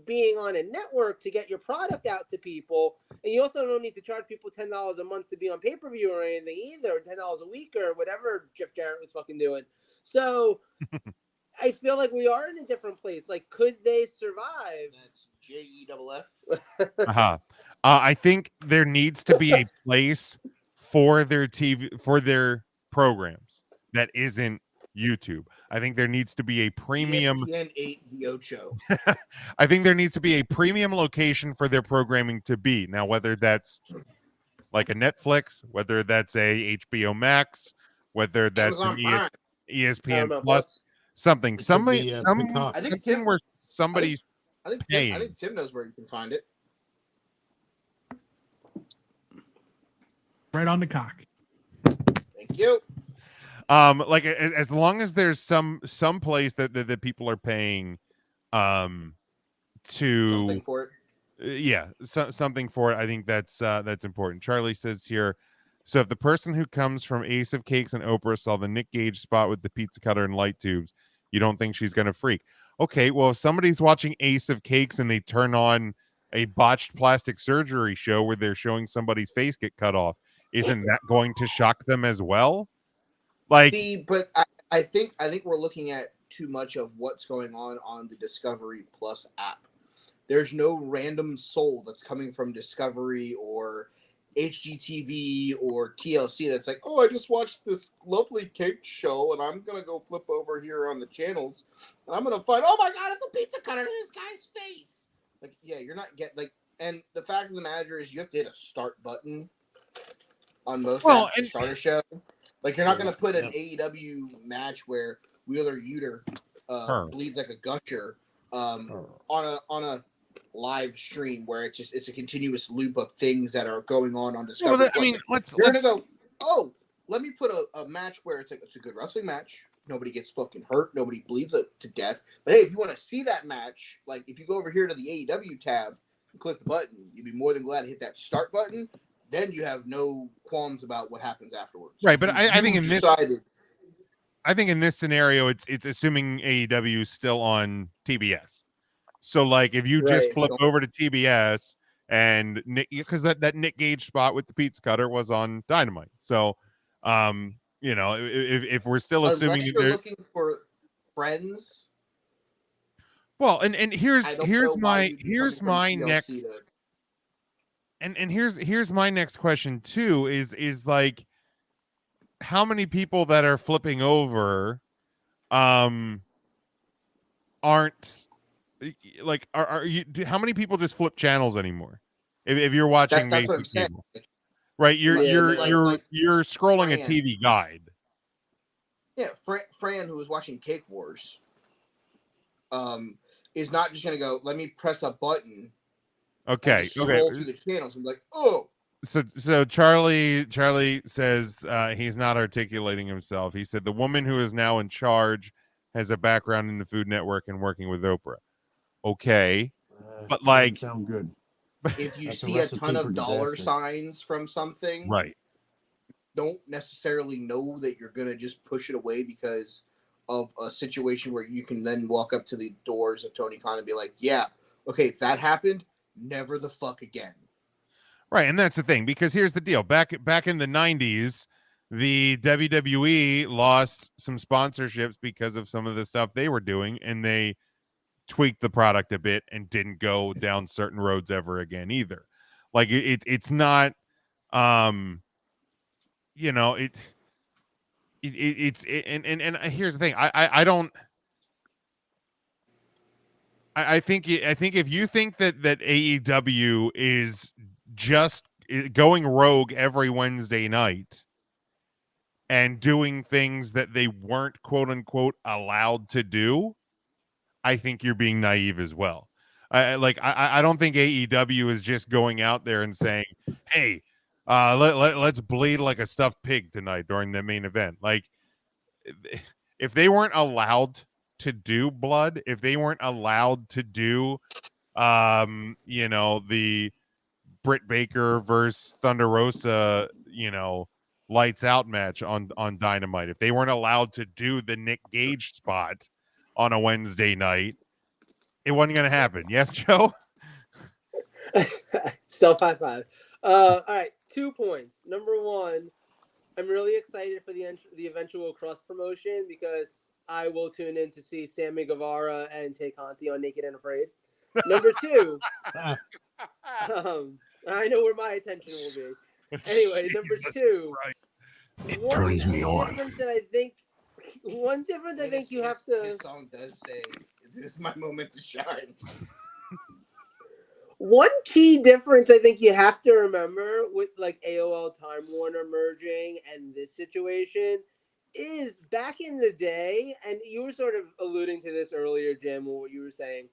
being on a network to get your product out to people. And you also don't need to charge people $10 a month to be on pay-per-view or anything either, or $10 a week or whatever Jeff Jarrett was fucking doing. So I feel like we are in a different place. Like, could they survive? That's JEFF. I think there needs to be a place for their TV, for their programs that isn't YouTube. I think there needs to be a premium. I think there needs to be a premium location for their programming to be. Now, whether that's like a Netflix, whether that's a HBO Max, whether that's an ESPN Plus, something. Somebody, I think Tim, where somebody's paying. I think Tim knows where you can find it. Right on the cock. Thank you. Like as long as there's some place that people are paying to something for it. Something for it. I think that's important. Charlie says here, so if the person who comes from Ace of Cakes and Oprah saw the Nick Gage spot with the pizza cutter and light tubes, you don't think she's gonna freak? Okay, well, if somebody's watching Ace of Cakes and they turn on a botched plastic surgery show where they're showing somebody's face get cut off, isn't that going to shock them as well? Like, but I think we're looking at too much of what's going on the Discovery Plus app. There's no random soul that's coming from Discovery or HGTV or TLC that's like, oh, I just watched this lovely cake show and I'm gonna go flip over here on the channels and I'm gonna find, oh my god, it's a pizza cutter to this guy's face. Like, yeah, you're not and the fact of the matter is you have to hit a start button on most apps to start a show. Like, you're not going to put an AEW match where Wheeler Yuta bleeds like a gusher on a live stream where it's a continuous loop of things that are going on Discovery. I mean, you're going to go, oh, let me put a match where it's a good wrestling match Nobody gets fucking hurt. Nobody bleeds to death. But hey, if you want to see that match, like if you go over here to the AEW tab and click the button, you'd be more than glad to hit that start button. Then you have no qualms about what happens afterwards. Right, but I think in this scenario, it's assuming AEW is still on TBS. So like if you just flip over to TBS and Nick, because that Nick Gage spot with the pizza cutter was on Dynamite. So you know, if we're still assuming unless you're looking for friends. Well, and here's my next and here's my next question too is like how many people that are flipping over aren't like are you how many people just flip channels anymore if you're watching that's what I'm saying. Right, you're scrolling a TV guide. Yeah, Fran, who was watching Cake Wars, is not just gonna go, let me press a button. Okay. Scroll through the channels and be like, oh. So Charlie says he's not articulating himself. He said the woman who is now in charge has a background in the Food Network and working with Oprah. Okay, but like, sound good. If you see a ton of dollar signs from something, right, don't necessarily know that you're gonna just push it away because of a situation where you can then walk up to the doors of Tony Khan and be like, yeah, okay, that happened. Never the fuck again. Right, and that's the thing, because here's the deal. Back in the 90s, the WWE lost some sponsorships because of some of the stuff they were doing, and they tweaked the product a bit and didn't go down certain roads ever again either. Like it's not you know, it's and here's the thing. I think if you think that AEW is just going rogue every Wednesday night and doing things that they weren't quote unquote allowed to do, I think you're being naive as well. I don't think AEW is just going out there and saying, hey, let's bleed like a stuffed pig tonight during the main event. Like if they weren't allowed to do blood, if they weren't allowed to do you know, the Britt Baker versus Thunder Rosa, you know, lights out match on Dynamite, if they weren't allowed to do the Nick Gage spot on a Wednesday night, it wasn't going to happen. Yes, Joe? Self high five. All right, 2 points. Number one, I'm really excited for the eventual cross promotion because I will tune in to see Sammy Guevara and Tay Conti on Naked and Afraid. Number two, I know where my attention will be. Anyway, number two, it turns me on. One difference I think you have to. His song does say, "This is my moment to shine." One key difference I think you have to remember with like AOL Time Warner merging and this situation is back in the day, and you were sort of alluding to this earlier, Jim, what you were saying.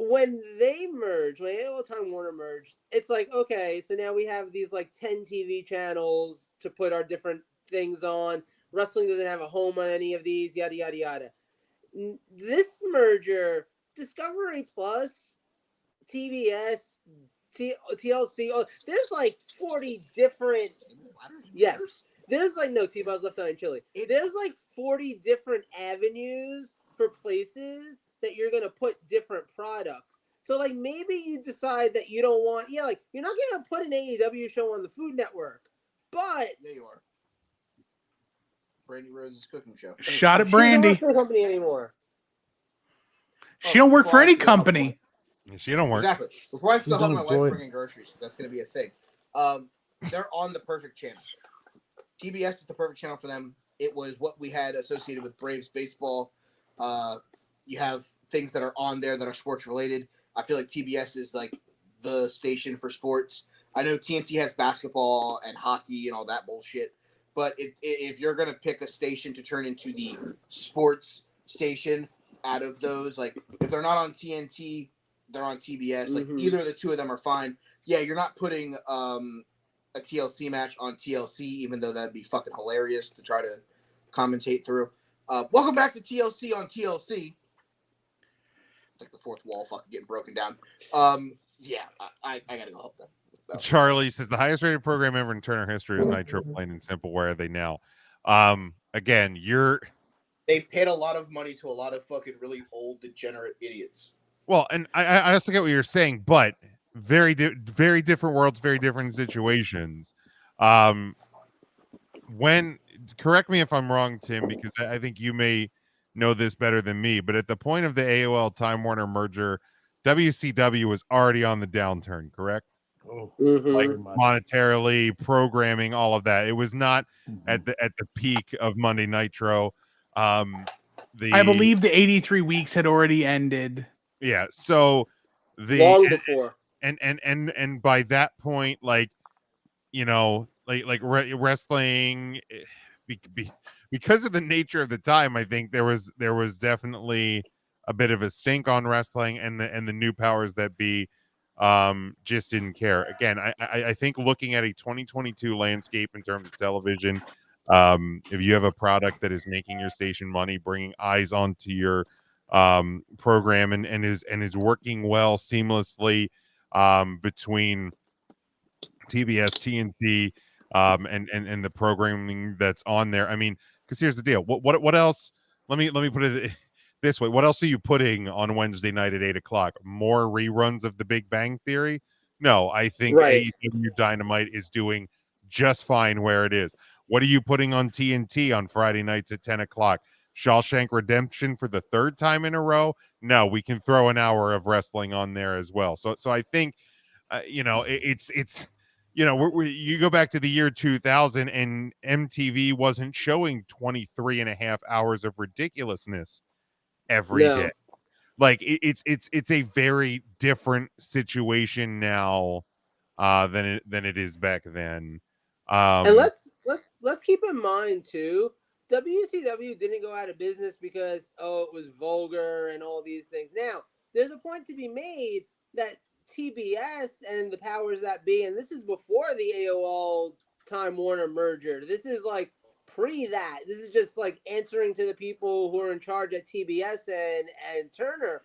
When they merged, when AOL Time Warner merged, it's like, okay, so now we have these like 10 TV channels to put our different things on. Wrestling doesn't have a home on any of these, yada, yada, yada. This merger, Discovery Plus, TBS, TLC, there's like 40 different, yes. There's like, no, T-Bow's Left Eye and Chili. There's like 40 different avenues for places that you're going to put different products. So like maybe you decide that you don't want, like you're not going to put an AEW show on the Food Network, but. Yeah, you are. Brandy Rose's cooking show. Shot at Brandy. She doesn't work for a company anymore. She don't work for any company. She don't work. Exactly. Before I have to go help my wife bringing groceries, that's going to be a thing. They're on the perfect channel. TBS is the perfect channel for them. It was what we had associated with Braves baseball. You have things that are on there that are sports related. I feel like TBS is like the station for sports. I know TNT has basketball and hockey and all that bullshit. But if you're going to pick a station to turn into the sports station out of those, like if they're not on TNT, they're on TBS. Like either of the two of them are fine. Yeah, you're not putting a TLC match on TLC, even though that'd be fucking hilarious to try to commentate through. Welcome back to TLC on TLC. It's like the fourth wall fucking getting broken down. Yeah, I gotta go help them. Charlie says the highest rated program ever in Turner history is Nitro, plain and simple. Where are they now? Again, they paid a lot of money to a lot of fucking really old degenerate idiots. Well, and I also get what you're saying, but very different worlds, very different situations. When correct me if I'm wrong, Tim, because I think you may know this better than me, but at the point of the AOL Time Warner merger, WCW was already on the downturn, correct? Like monetarily, programming, all of that. It was not at the peak of Monday Nitro. I believe the 83 weeks had already ended. Yeah, so long before, and by that point, like wrestling, because of the nature of the time, I think there was definitely a bit of a stink on wrestling, and the new powers that be just didn't care. Again, I think looking at a 2022 landscape in terms of television, if you have a product that is making your station money, bringing eyes onto your program, and is working well seamlessly between TBS, TNT, and the programming that's on there. I mean, because here's the deal. What else? Let me put it this way. What else are you putting on Wednesday night at 8:00? More reruns of The Big Bang Theory? No, I think AEW Dynamite is doing just fine where it is. What are you putting on TNT on Friday nights at 10:00? Shawshank Redemption for the third time in a row? No, we can throw an hour of wrestling on there as well. So I think, it's you go back to the year 2000 and MTV wasn't showing 23 and a half hours of ridiculousness every day. Like it's a very different situation now than it is back then. And let's keep in mind too, WCW didn't go out of business because it was vulgar and all these things. Now, there's a point to be made that TBS and the powers that be, and this is before the AOL Time Warner merger. This is like pre that. This is just like answering to the people who are in charge at TBS and Turner.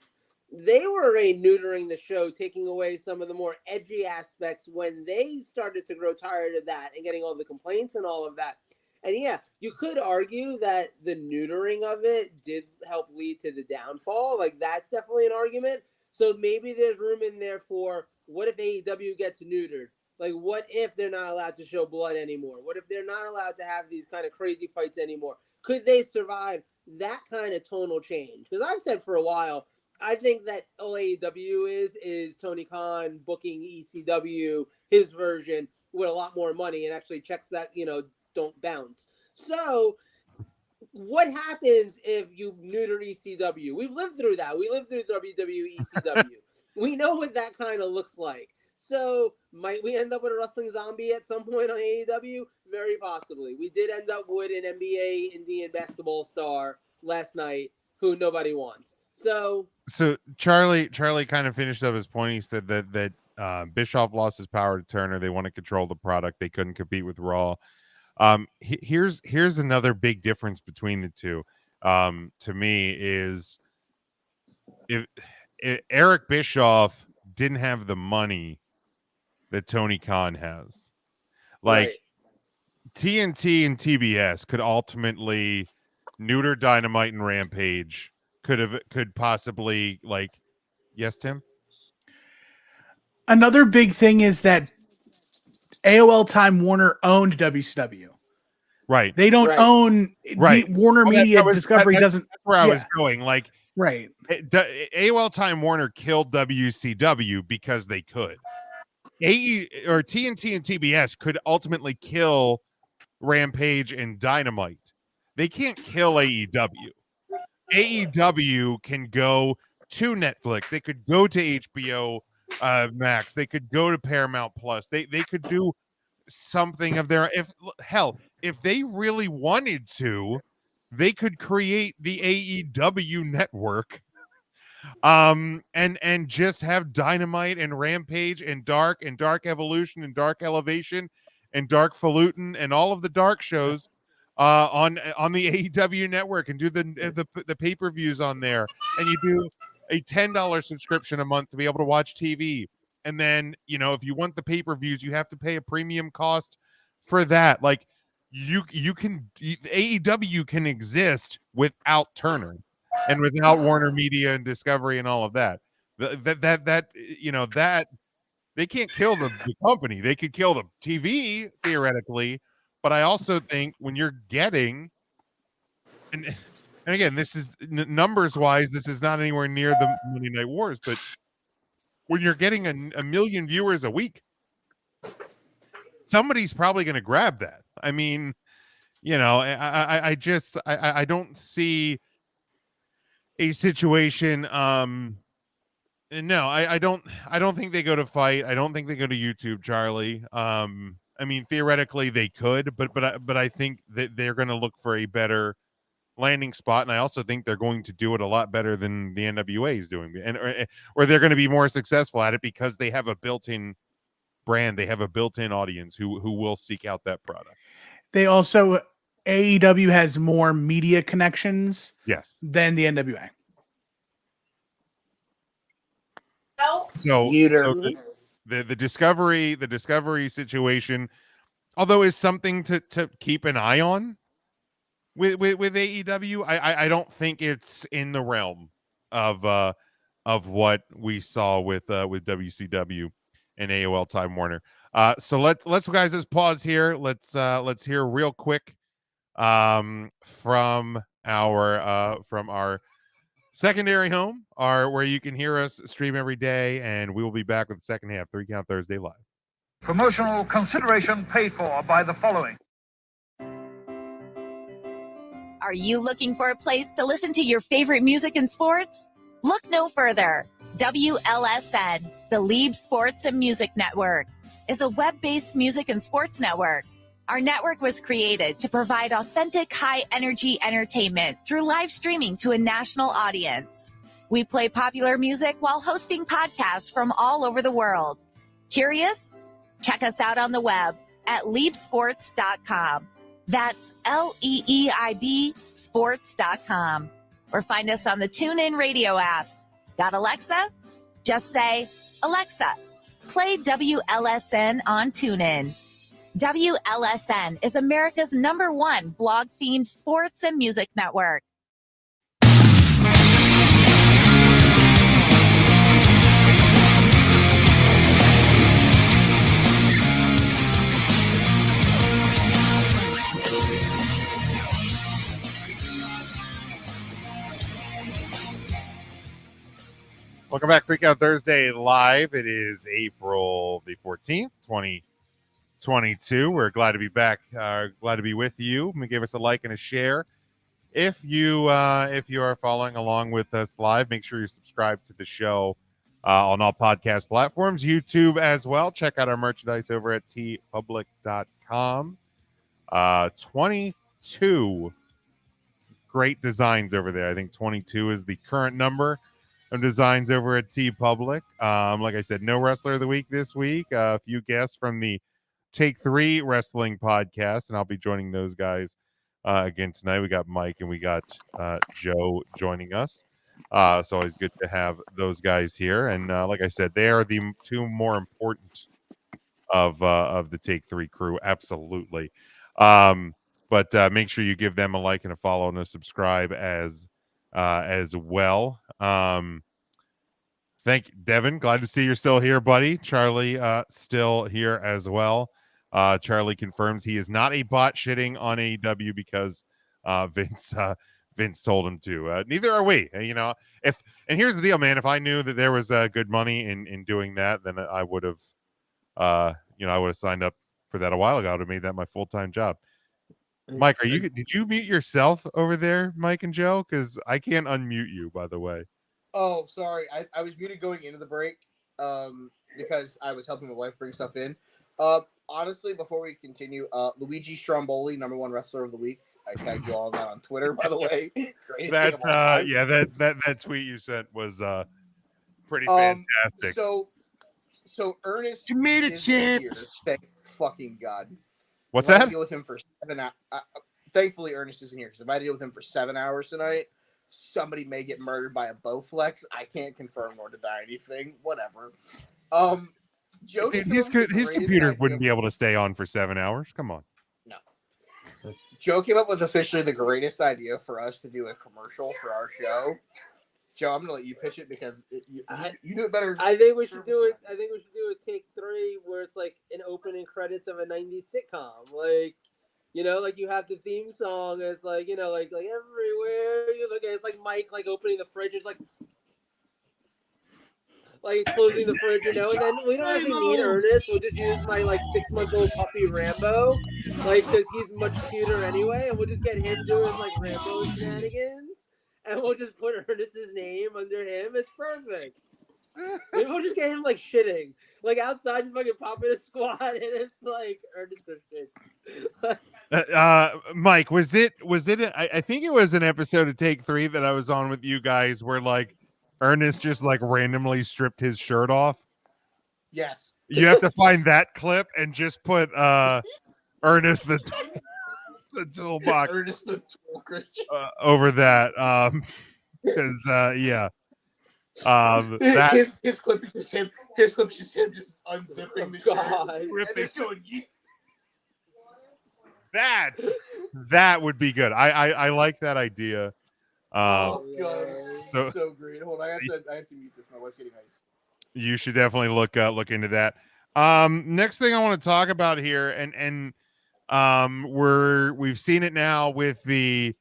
They were already neutering the show, taking away some of the more edgy aspects when they started to grow tired of that and getting all the complaints and all of that. And yeah, you could argue that the neutering of it did help lead to the downfall. Like, that's definitely an argument. So maybe there's room in there for what if AEW gets neutered? Like, what if they're not allowed to show blood anymore? What if they're not allowed to have these kind of crazy fights anymore? Could they survive that kind of tonal change? Because I've said for a while, I think that AEW is Tony Khan booking ECW, his version, with a lot more money and actually checks that, don't bounce. So what happens if you neuter ECW? We've lived through that. We lived through WWE ECW. We know what that kind of looks like. So might we end up with a wrestling zombie at some point on AEW? Very possibly. We did end up with an NBA Indian basketball star last night who nobody wants. So Charlie kind of finished up his point. He said that Bischoff lost his power to Turner. They want to control the product. They couldn't compete with Raw. Here's another big difference between the two. To me, is if Eric Bischoff didn't have the money that Tony Khan has, like TNT and TBS could ultimately neuter Dynamite and Rampage. Could possibly, like, yes, Tim? Another big thing is that AOL Time Warner owned WCW. Right. They don't own WarnerMedia. Discovery doesn't. That's where I was going. Like, right. AOL Time Warner killed WCW because they could. TNT and TBS could ultimately kill Rampage and Dynamite. They can't kill AEW. AEW can go to Netflix. They could go to HBO Max. They could go to Paramount Plus. They could do something of their if they really wanted to, they could create the AEW network and just have Dynamite and Rampage and Dark Evolution and Dark Elevation and Dark Falutin and all of the dark shows on the AEW network and do the pay-per-views on there, and you do a $10 subscription a month to be able to watch TV. And then, if you want the pay-per-views, you have to pay a premium cost for that. Like AEW can exist without Turner and without WarnerMedia and Discovery and all of that. That they can't kill the company. They could kill the TV theoretically, but I also think when you're getting and again, this is numbers wise, this is not anywhere near the Monday Night Wars, but when you're getting a million viewers a week, somebody's probably going to grab that. I mean, I don't see a situation. No, I don't think they go to fight. I don't think they go to YouTube, Charlie. I mean, theoretically they could, but I think that they're going to look for a better landing spot, and I also think they're going to do it a lot better than the NWA is doing, or they're going to be more successful at it because they have a built-in brand, they have a built-in audience who will seek out that product. They also AEW has more media connections, yes, than the NWA. So the discovery situation, although is something to keep an eye on with AEW, I don't think it's in the realm of what we saw with WCW and AOL Time Warner. So let's guys just pause here. Let's hear real quick from our secondary home, where you can hear us stream every day, and we will be back with the second half 3 Count Thursday live. Promotional consideration paid for by the following. Are you looking for a place to listen to your favorite music and sports? Look no further. WLSN, the Lieb Sports and Music Network, is a web-based music and sports network. Our network was created to provide authentic, high-energy entertainment through live streaming to a national audience. We play popular music while hosting podcasts from all over the world. Curious? Check us out on the web at liebsports.com. That's LEEIB sports.com. Or find us on the TuneIn Radio app. Got Alexa? Just say, Alexa, play WLSN on TuneIn. WLSN is America's #1 blog-themed sports and music network. Welcome back, Freak Out Thursday live. It is April the 14th, 2022. We're glad to be back. Glad to be with you. Give us a like and a share. If you are following along with us live, make sure you subscribe to the show on all podcast platforms, YouTube as well. Check out our merchandise over at tpublic.com. 22 great designs over there. I think 22 is the current number of designs over at TeePublic. Like I said, no wrestler of the week this week. A few guests from the Take 3 Wrestling podcast, and I'll be joining those guys again tonight. We got Mike and we got Joe joining us. It's always good to have those guys here. And like I said, they are the two more important of the Take 3 crew. Absolutely. But make sure you give them a like and a follow and a subscribe as well. Thank you, Devin. Glad to see you're still here, buddy. Charlie still here as well. Charlie confirms he is not a bot shitting on AEW because Vince told him to. Neither are we. And here's the deal, man. If I knew that there was good money in doing that, then I would have I would have signed up for that a while ago. I would have made that my full-time job. Mike, did you mute yourself over there, Mike and Joe? Because I can't unmute you, by the way. Oh, sorry. I was muted going into the break because I was helping my wife bring stuff in. Honestly, before we continue, Luigi Stromboli, #1 wrestler of the week. I tagged you all that on Twitter, by the way. That tweet you sent was pretty fantastic. So Ernest, you made a chance. Thank fucking God. What's I that? deal with him for thankfully Ernest isn't here because if I deal with him for 7 hours tonight, somebody may get murdered by a Bowflex. I can't confirm nor deny anything. Whatever. Joe, dude, his computer wouldn't be able to stay on for 7 hours. Come on. No. Joe came up with officially the greatest idea for us to do a commercial for our show. Joe, I'm gonna let you pitch it because you do it better. I think we should do it. I think we should do a take 3 where it's like an opening credits of a '90s sitcom, like like you have the theme song. It's like like everywhere you look at, it's like Mike like opening the fridge. It's like closing the fridge, and then we don't actually need Ernest. We'll just use my 6-month-old puppy Rambo, because he's much cuter anyway, and we'll just get him doing Rambo shenanigans, and we'll just put Ernest's name under him. It's perfect. Maybe we'll just get him shitting, outside, you fucking pop in a squad, and it's Ernest Christian. Mike, was it? I think it was an episode of Take 3 that I was on with you guys where Ernest just randomly stripped his shirt off. Yes. You have to find that clip and just put Ernest the toolbox Ernest the tool Christian over that. Because yeah. His clip is just him. His clip is just him just unzipping the shirt and just going. That would be good. I like that idea. Oh god, so great. Hold on, I have to mute this. My wife's getting ice. You should definitely look into that. Next thing I want to talk about here, and we've seen it now with the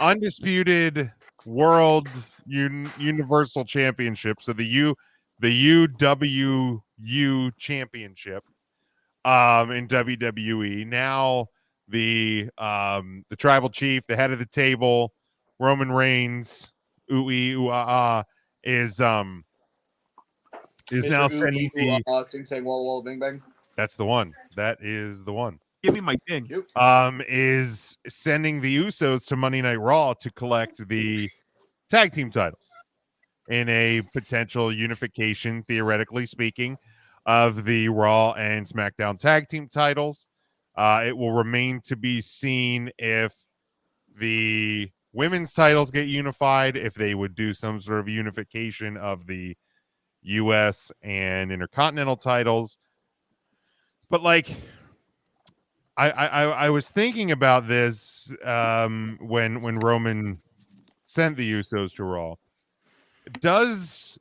undisputed world universal championship. So the UWU championship in WWE. Now the tribal chief, the head of the table, Roman Reigns, is now sending Walla Bing Bang. That's the one. That is the one. Give me my thing. Is sending the Usos to Monday Night Raw to collect the tag team titles in a potential unification, theoretically speaking, of the Raw and SmackDown tag team titles. It will remain to be seen if the women's titles get unified, if they would do some sort of unification of the US and Intercontinental titles. But I was thinking about this when Roman sent the Usos to Raw. Does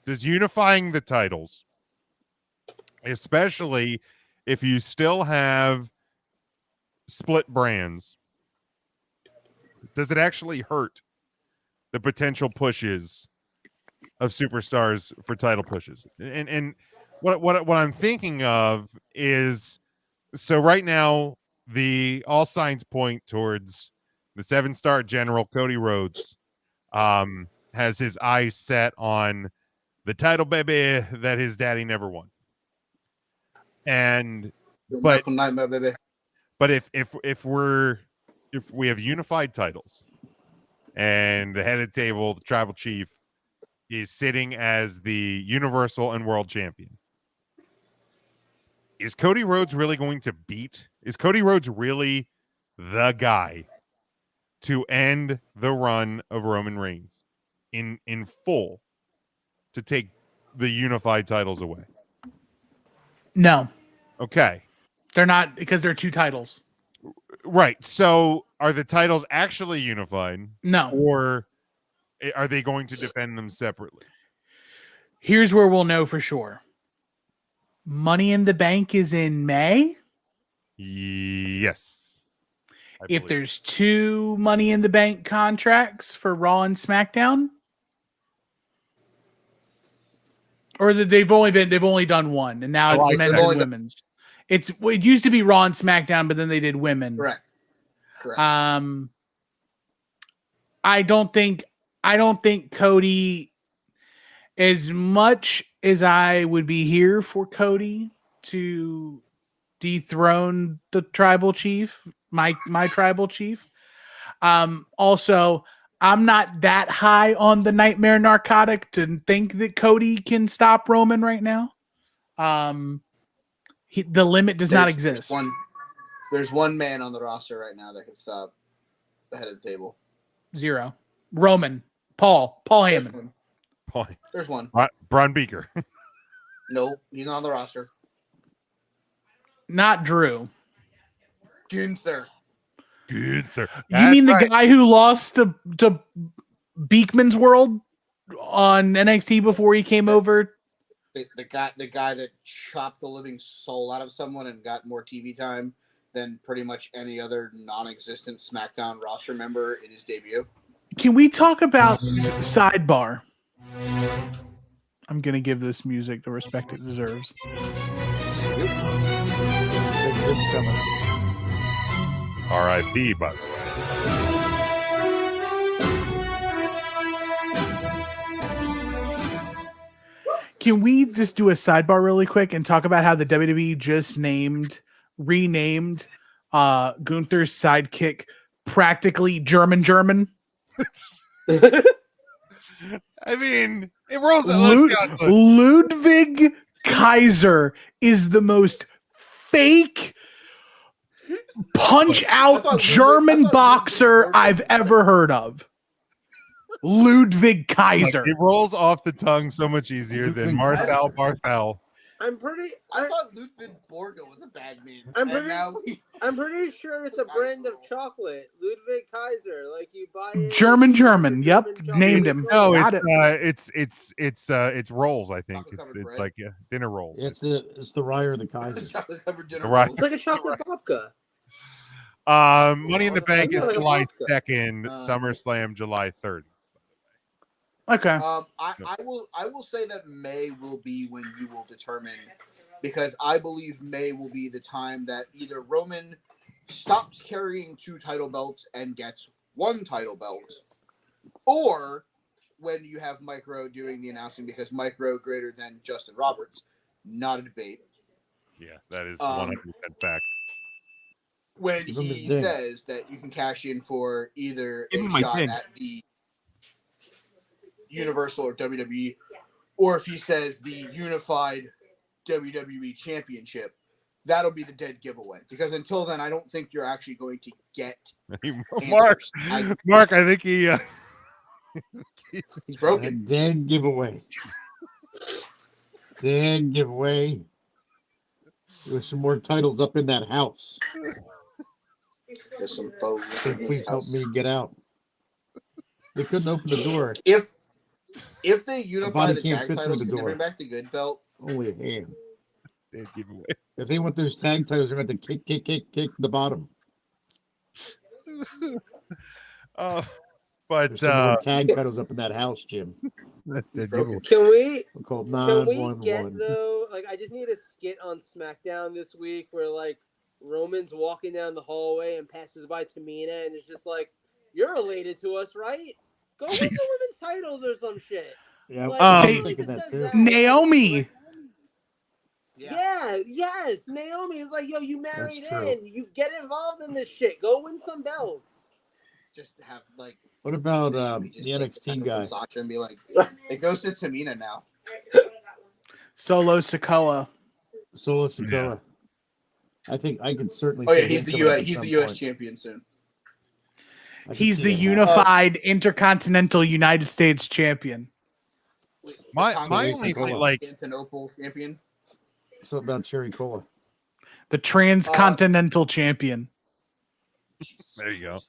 unifying the titles, especially if you still have split brands, does it actually hurt the potential pushes of superstars for title pushes? And what I'm thinking of is, so right now the all signs point towards the 7-star general Cody Rhodes has his eyes set on the title baby that his daddy never won. And but if we have unified titles and the head of the table, the tribal chief, is sitting as the universal and world champion, is Cody Rhodes really going to beat? Is Cody Rhodes really the guy to end the run of Roman Reigns in full, to take the unified titles away? No. Okay. They're not, because they're 2 titles. Right. So are the titles actually unified? No. Or are they going to defend them separately? Here's where we'll know for sure. Money in the Bank is in May. Yes. If there's 2 Money in the Bank contracts for Raw and SmackDown, or they've only done one, and now it's men's and women's. It used to be Raw and SmackDown, but then they did women. Correct. I don't think Cody, as much as I would be here for Cody to dethrone the tribal chief, my tribal chief. Also, I'm not that high on the Nightmare Narcotic to think that Cody can stop Roman right now. The limit does not exist. There's one man on the roster right now that can stop the head of the table. 0. Roman. Paul Heyman. There's one. Braun Beaker. No, he's not on the roster. Not Drew. Gunther. You mean the guy who lost to Beekman's World on NXT before he came over? The guy that chopped the living soul out of someone and got more TV time than pretty much any other non-existent SmackDown roster member in his debut. Can we talk about sidebar? I'm going to give this music the respect it deserves. R.I.P. by the way. Can we just do a sidebar really quick and talk about how the WWE just renamed Gunther's sidekick practically German? I mean, it rolls. Ludwig Kaiser is the most fake punch-out German boxer I've ever heard of. Ludwig Kaiser. It rolls off the tongue so much easier than Marcel Barthel. I thought Ludwig Borga was a bad name. I'm pretty sure it's a brand of chocolate. Ludwig Kaiser, like you buy it. German. Yep, named him. No, it's rolls. I think it's like dinner rolls. It's the Ryer the Kaiser. Chocolate covered dinner Right. It's like a chocolate babka. Money in the Bank is like a July vodka. 2nd. SummerSlam July 3rd. Okay. I will say that May will be when you will determine, because I believe May will be the time that either Roman stops carrying 2 title belts and gets 1 title belt, or when you have Micro doing the announcing, because Micro greater than Justin Roberts, not a debate. Yeah, that is 100% fact. When he says that you can cash in for either a shot at the Universal or WWE, or if he says the unified WWE Championship, that'll be the dead giveaway. Because until then, I don't think you're actually going to get Mark, I think he he's broken. Dead giveaway. Dead giveaway. There's some more titles up in that house. There's some foes. Please help me get out. They couldn't open the door. If they unify the tag fit titles, through the can they door. bring back the good belt? Holy ham. Dead giveaway. If they want those tag titles, they're going to kick the bottom. But There's some more tag titles up in that house, Jim. Can we called get though? Like, I just need a skit on SmackDown this week where like Roman's walking down the hallway and passes by Tamina and it's just like, "You're related to us, right? Go win the women's titles or some shit." Yeah, like, I'm thinking that too. Naomi. Yes. Naomi is like, "Yo, you married in. You get involved in this shit. Go win some belts." Just have like. What about the NXT guy? Sasha and be like, it goes to Tamina now. Solo Sikoa. Yeah. I think I could certainly. Oh yeah, he's the US champion soon. He's the unified Intercontinental United States champion. My only thing, like Constantinople champion. Something about Cherry Cola. The Transcontinental champion. There you go.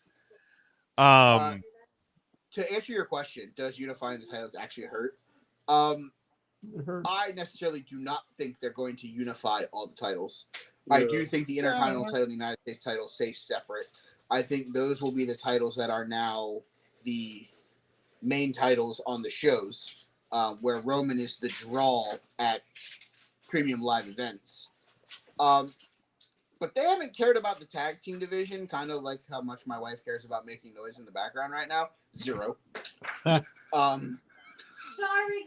To answer your question, does unifying the titles actually hurt? I necessarily do not think they're going to unify all the titles. I do think the Intercontinental title and the United States title stay separate. I think those will be the titles that are now the main titles on the shows, where Roman is the draw at premium live events. But they haven't cared about the tag team division, kind of like how much my wife cares about making noise in the background right now. 0. Sorry,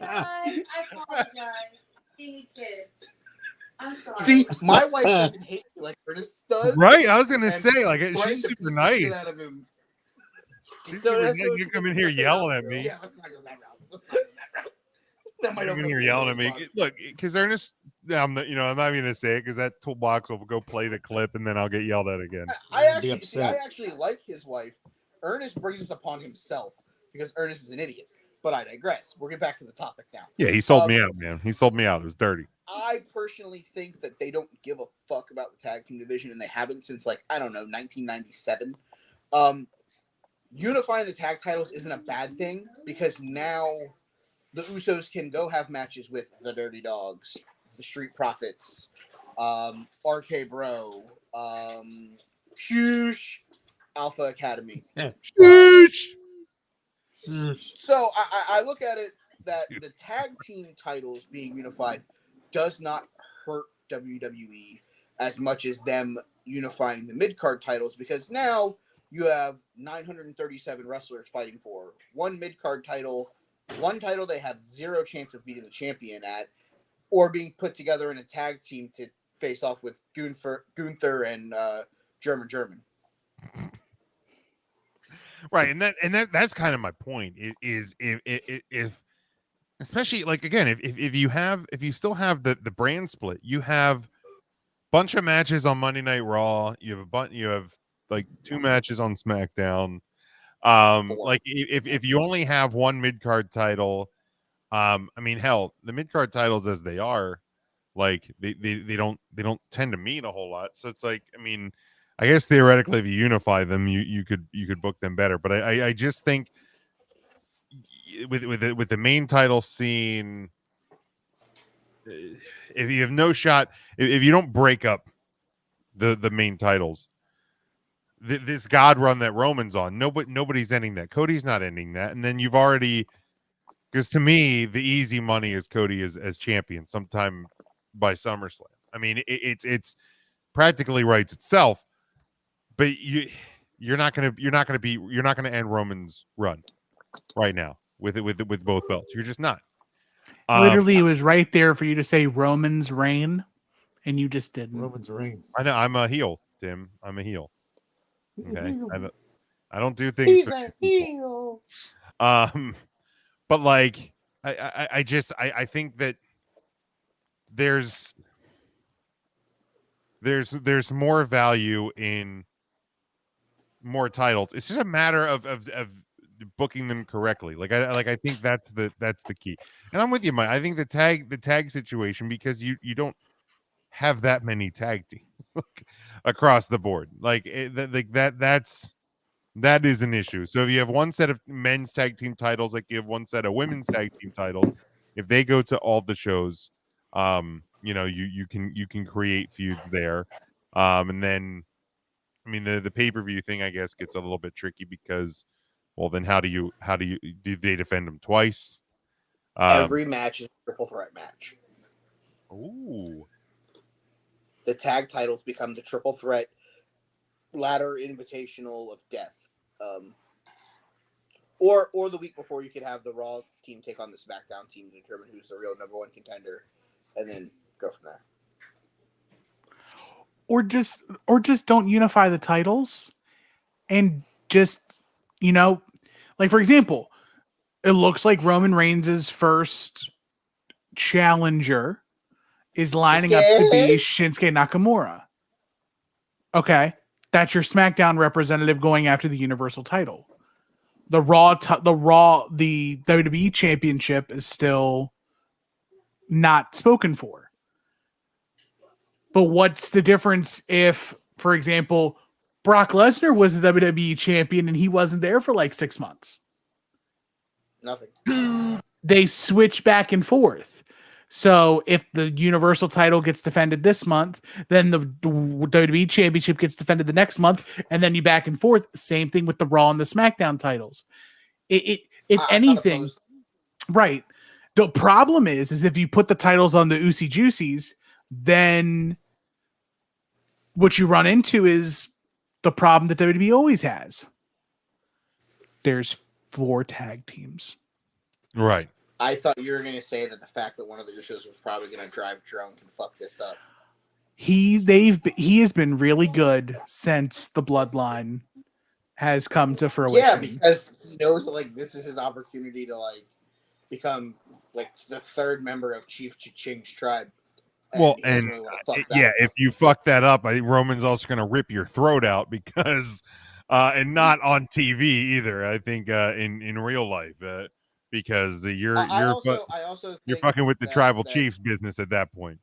guys. I apologize. Being a kid. I'm sorry. See, my wife doesn't hate me like Ernest does. Right? I was gonna say, like, she's super nice. She's So super that's nice. what You come in here yelling at me. Yeah, let's not go that route. That might Come in open here up yelling at me. the Look, because Ernest I'm not even gonna say it because that toolbox will go play the clip and then I'll get yelled at again. I actually like his wife. Ernest brings this upon himself because Ernest is an idiot. But I digress. We'll get back to the topic now. Yeah, he sold me out, man. He sold me out. It was dirty. I personally think that they don't give a fuck about the tag team division, and they haven't since 1997. Unifying the tag titles isn't a bad thing because now the Usos can go have matches with the Dirty Dogs, the Street Profits, RK Bro, Shush, Alpha Academy. Shush. So I look at it that the tag team titles being unified does not hurt WWE as much as them unifying the mid-card titles, because now you have 937 wrestlers fighting for one mid-card title, one title they have zero chance of beating the champion at, or being put together in a tag team to face off with Gunther and German. Right, and that's kind of my point. Is if especially if you still have the brand split, you have a bunch of matches on Monday Night Raw. You have like 2 matches on SmackDown. Like if you only have one mid card title, I mean, hell, the mid card titles as they are, like they don't tend to mean a whole lot. So it's like, I mean, I guess theoretically, if you unify them, you could book them better. But I just think with the main title scene, if you have no shot, if you don't break up the main titles, this God run that Roman's on, nobody's ending that. Cody's not ending that, and then you've already, because to me the easy money is Cody as champion sometime by SummerSlam. I mean, it's practically writes itself. But you're not gonna end Roman's run right now with both belts. You're just not. Literally, it was right there for you to say Roman's reign, and you just didn't. Roman's reign. I know. I'm a heel, Tim. I'm a heel. Okay. I don't do things. He's a heel. But like, I think that there's more value in more titles. It's just a matter of booking them correctly. I think that's the key. And I'm with you, Mike. I think the tag situation, because you don't have that many tag teams across the board. That is an issue. So if you have one set of men's tag team titles, like you have one set of women's tag team titles, if they go to all the shows, you can create feuds there. And then, I mean, the pay-per-view thing, I guess, gets a little bit tricky because, well, then how do they defend them twice? Every match is a triple threat match. Ooh. The tag titles become the triple threat ladder invitational of death. Or the week before, you could have the Raw team take on the SmackDown team to determine who's the real number one contender, and then go from there. Or just don't unify the titles, and just, like, for example, it looks like Roman Reigns' first challenger is lining up to be Shinsuke Nakamura. Okay, that's your SmackDown representative going after the Universal title. The WWE Championship is still not spoken for. But what's the difference if, for example, Brock Lesnar was the WWE champion and he wasn't there for like 6 months? Nothing. They switch back and forth. So if the Universal title gets defended this month, then the WWE Championship gets defended the next month, and then you back and forth. Same thing with the Raw and the SmackDown titles. If anything, right. The problem is if you put the titles on the Oosey Juicies, then what you run into is the problem that WWE always has. There's 4 tag teams. Right. I thought you were going to say that the fact that one of the Usos was probably going to drive drunk and fuck this up. He has been really good since the Bloodline has come to fruition. Yeah, because he knows that, this is his opportunity to become the third member of Chief Cha-Ching's tribe. Well, he doesn't and really want to fuck that yeah, up. if you fuck that up, I think Roman's also going to rip your throat out because, and not on TV either. I think in real life, because you're I also think fucking with the tribal that chiefs business at that point.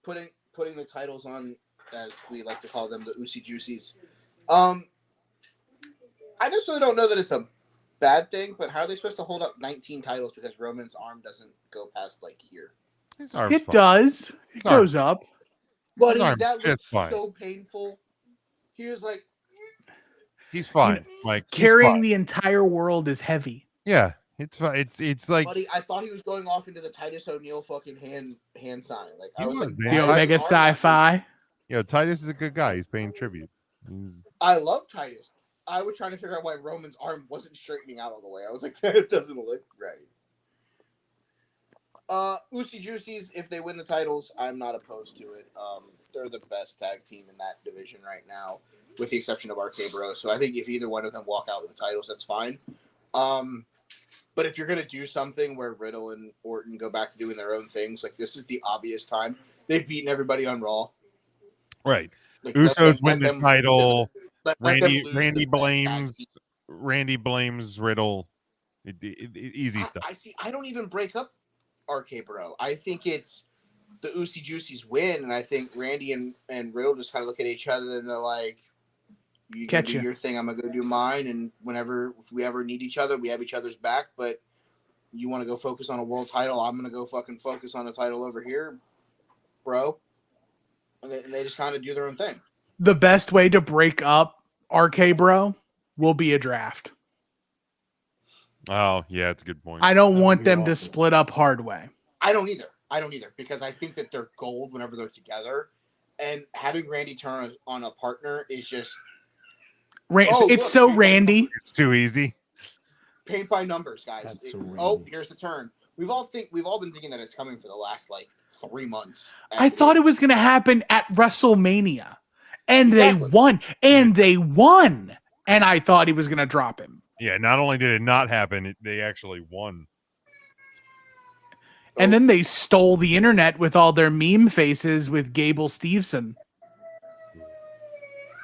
Putting the titles on, as we like to call them, the Usi Juicies. I necessarily don't know that it's a bad thing, but how are they supposed to hold up 19 titles because Roman's arm doesn't go past like here? It does. It goes up. Buddy, that looks so painful. He was like, he's fine. Like Carrying the entire world is heavy. Yeah, it's fine. It's like, buddy, I thought he was going off into the Titus O'Neil fucking hand sign. Like I was like, The Omega Sci-Fi. Yo, Titus is a good guy. He's paying tribute. I love Titus. I was trying to figure out why Roman's arm wasn't straightening out all the way. I was like, that doesn't look right. Usi Juicies, if they win the titles, I'm not opposed to it. They're the best tag team in that division right now, with the exception of RK Bro. So I think if either one of them walk out with the titles, that's fine. But if you're gonna do something where Riddle and Orton go back to doing their own things, like this is the obvious time. They've beaten everybody on Raw. Right. Like, Usos win the title. Randy blames Riddle. Easy stuff. I see. I don't even break up RK Bro. I think it's the Usi Juicies win, and I think Randy and Riddle just kind of look at each other and they're like, "You can do your thing. I'm gonna go do mine. And if we ever need each other, we have each other's back. But you want to go focus on a world title? I'm gonna go fucking focus on a title over here, bro." And they just kind of do their own thing. The best way to break up RK Bro will be a draft. Oh, yeah, it's a good point. I don't want them to split up hard way. I don't either. Because I think that they're gold whenever they're together. And having Randy turn on a partner is just... Randy. It's too easy. Paint by numbers, guys. Here's the turn. We've all been thinking that it's coming for the last 3 months. I thought it was going to happen at WrestleMania, and they won. And I thought he was going to drop him. Yeah, not only did it not happen, they actually won. And then they stole the internet with all their meme faces with Gable Steveson.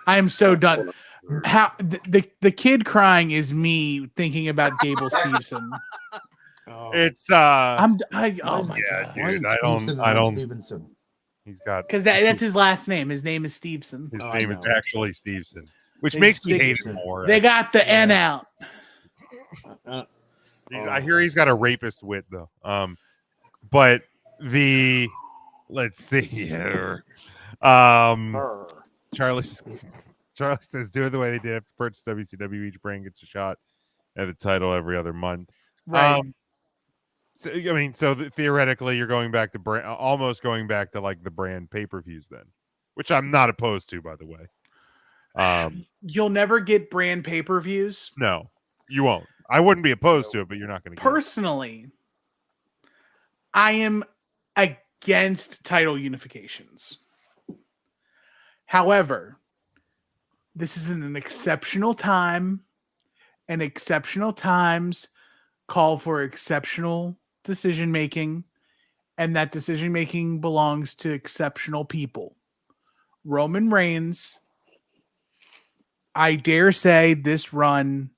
I am so done. How the kid crying is me thinking about Gable Steveson. It's oh my god, dude, I don't. Stevenson. He's got because that's his last name. His name is Steveson. His name is actually Steveson, which makes me hate him more. They got the N out. I hear he's got a rapist wit though. But let's see here. Charlie says, do it the way they did after purchase WCW. Each brand gets a shot at the title every other month. Right. So theoretically, you're going back to almost going back to the brand pay-per-views then, which I'm not opposed to, by the way. You'll never get brand pay-per-views. No, you won't. I wouldn't be opposed to it, but you're not going to. Personally, I am against title unifications. However, this is an exceptional time, and exceptional times call for exceptional decision making, and that decision making belongs to exceptional people. Roman Reigns, I dare say this run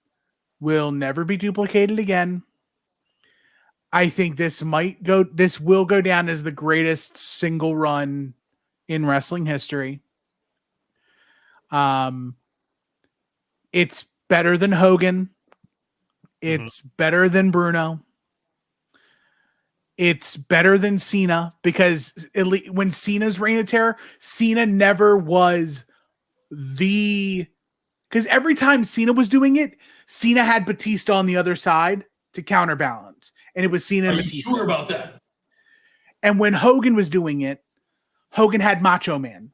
will never be duplicated again. I think this will go down as the greatest single run in wrestling history. It's better than Hogan. It's better than Bruno. It's better than Cena, because when Cena's reign of terror, Cena never was because every time Cena was doing it, Cena had Batista on the other side to counterbalance. And it was Cena and Batista. Are you sure about that? And when Hogan was doing it, Hogan had Macho Man.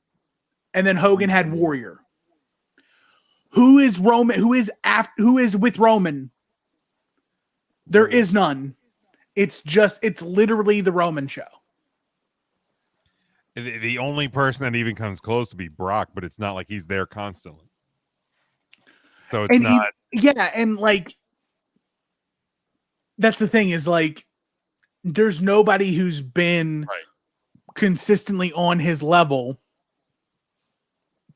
And then Hogan had Warrior. Who is Roman? Who is with Roman? There is none. It's literally the Roman show. The only person that even comes close to be Brock, but it's not like he's there constantly. So it's not. And that's the thing is there's nobody who's been consistently on his level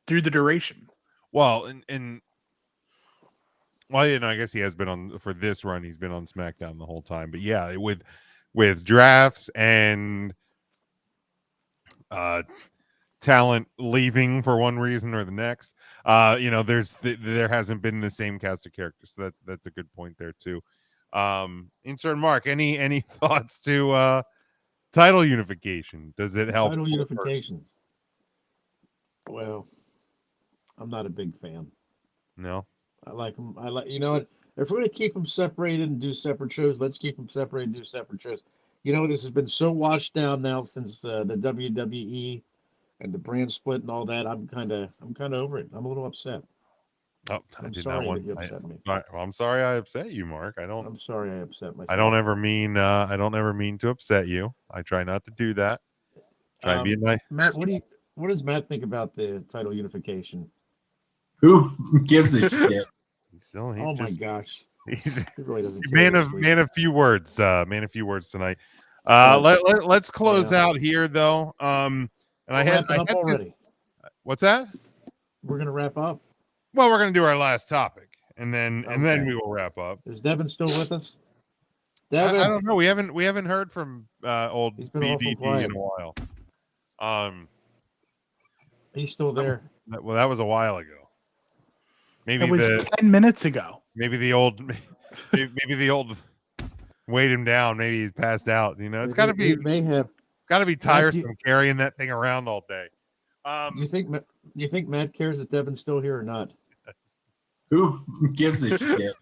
through the duration. Well, well, I guess he has been on for this run. He's been on SmackDown the whole time. But yeah, with drafts and talent leaving for one reason or the next, there hasn't been the same cast of characters. So that's a good point there too. Intern Mark, any thoughts to title unification? Does it help? Title unifications. Well, I'm not a big fan. No. I like them. You know what? If we're going to keep them separated and do separate shows, let's keep them separated and do separate shows. This has been so washed down now since the WWE and the brand split and all that. I'm kind of over it. I'm a little upset. Oh, I'm sorry that you upset me. I'm sorry I upset you, Mark. I'm sorry I upset myself. I don't ever mean to upset you. I try not to do that. Try and be nice. Matt, what does Matt think about the title unification? Who gives a shit? My gosh. He's he really doesn't man of few words. Man of few words tonight. Let's close out here though. And I had already. What's that? We're gonna wrap up. Well, we're gonna do our last topic, and then we will wrap up. Is Devin still with us? Devin, I don't know. We haven't heard from old BDD in a while. He's still there. Well, that was a while ago. Maybe it was 10 minutes ago. Maybe the old weighed him down. Maybe he's passed out. It's got to be. It's got to be tiresome carrying that thing around all day. You think Matt cares that Devin's still here or not? Who gives a shit?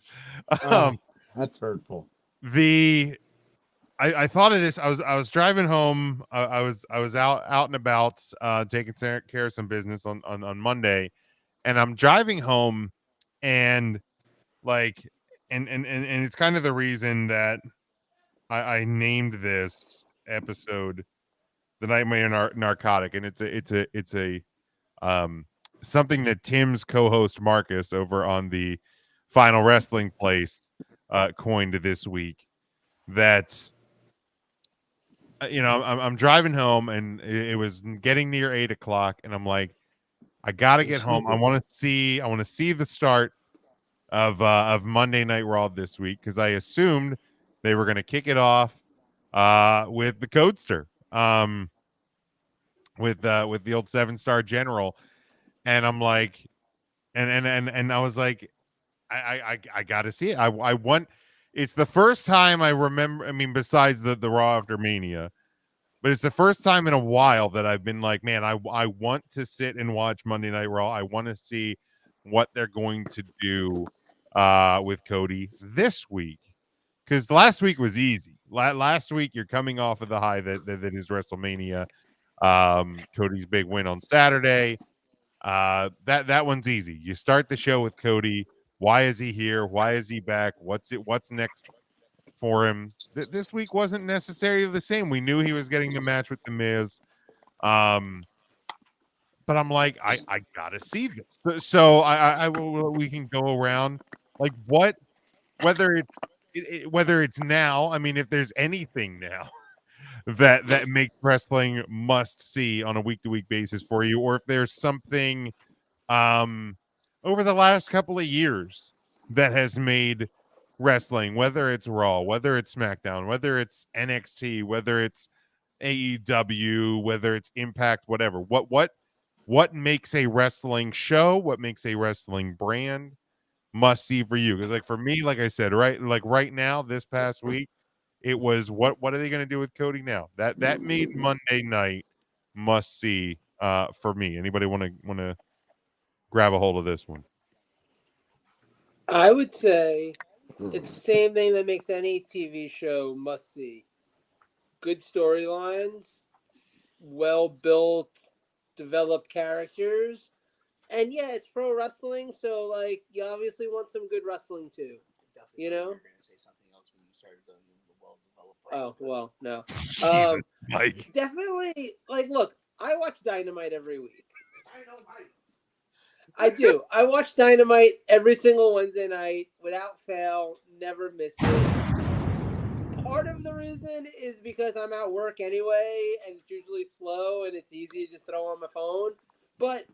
That's hurtful. I thought of this. I was driving home. I was out and about taking care of some business on Monday, and I'm driving home, and it's kind of the reason that I named this episode "The Nightmare Narcotic," and it's a something that Tim's co-host Marcus over on the Final Wrestling Place coined this week. That I'm driving home, and it was getting near 8:00, and I'm like, I gotta get home. I want to see the start of Monday Night Raw this week, because I assumed they were going to kick it off with the Codester, with the old 7-star general, and I'm like, and I was like, I gotta see it. I want. It's the first time I remember. I mean, besides the Raw after Mania, but it's the first time in a while that I've been like, man, I want to sit and watch Monday Night Raw. I want to see what they're going to do with Cody this week, because last week was easy. Last week you're coming off of the high that is WrestleMania. Cody's big win on Saturday. That one's easy. You start the show with Cody. Why is he here? Why is he back? What's next for him? This week wasn't necessarily the same. We knew he was getting the match with The Miz. But I'm like, I gotta see this. So we can go around like whether it's now. I mean, if there's anything now that makes wrestling must see on a week-to-week basis for you, or if there's something over the last couple of years that has made wrestling, whether it's Raw, whether it's SmackDown, whether it's NXT, whether it's AEW, whether it's Impact, whatever, what makes a wrestling show, what makes a wrestling brand must see for you? Because like for me, like I said, right now, this past week, it was what are they going to do with Cody now? That made Monday night must see for me. Anybody want to grab a hold of this one? I would say it's the same thing that makes any TV show must see. Good storylines, well built, developed characters, and yeah, it's pro wrestling, so like you obviously want some good wrestling too. You know? Oh well, no. Jesus, Mike. Definitely, like, look, I watch Dynamite every week. I do. I watch Dynamite every single Wednesday night without fail, never miss it. part of the reason is because I'm at work anyway, and it's usually slow, and it's easy to just throw on my phone. But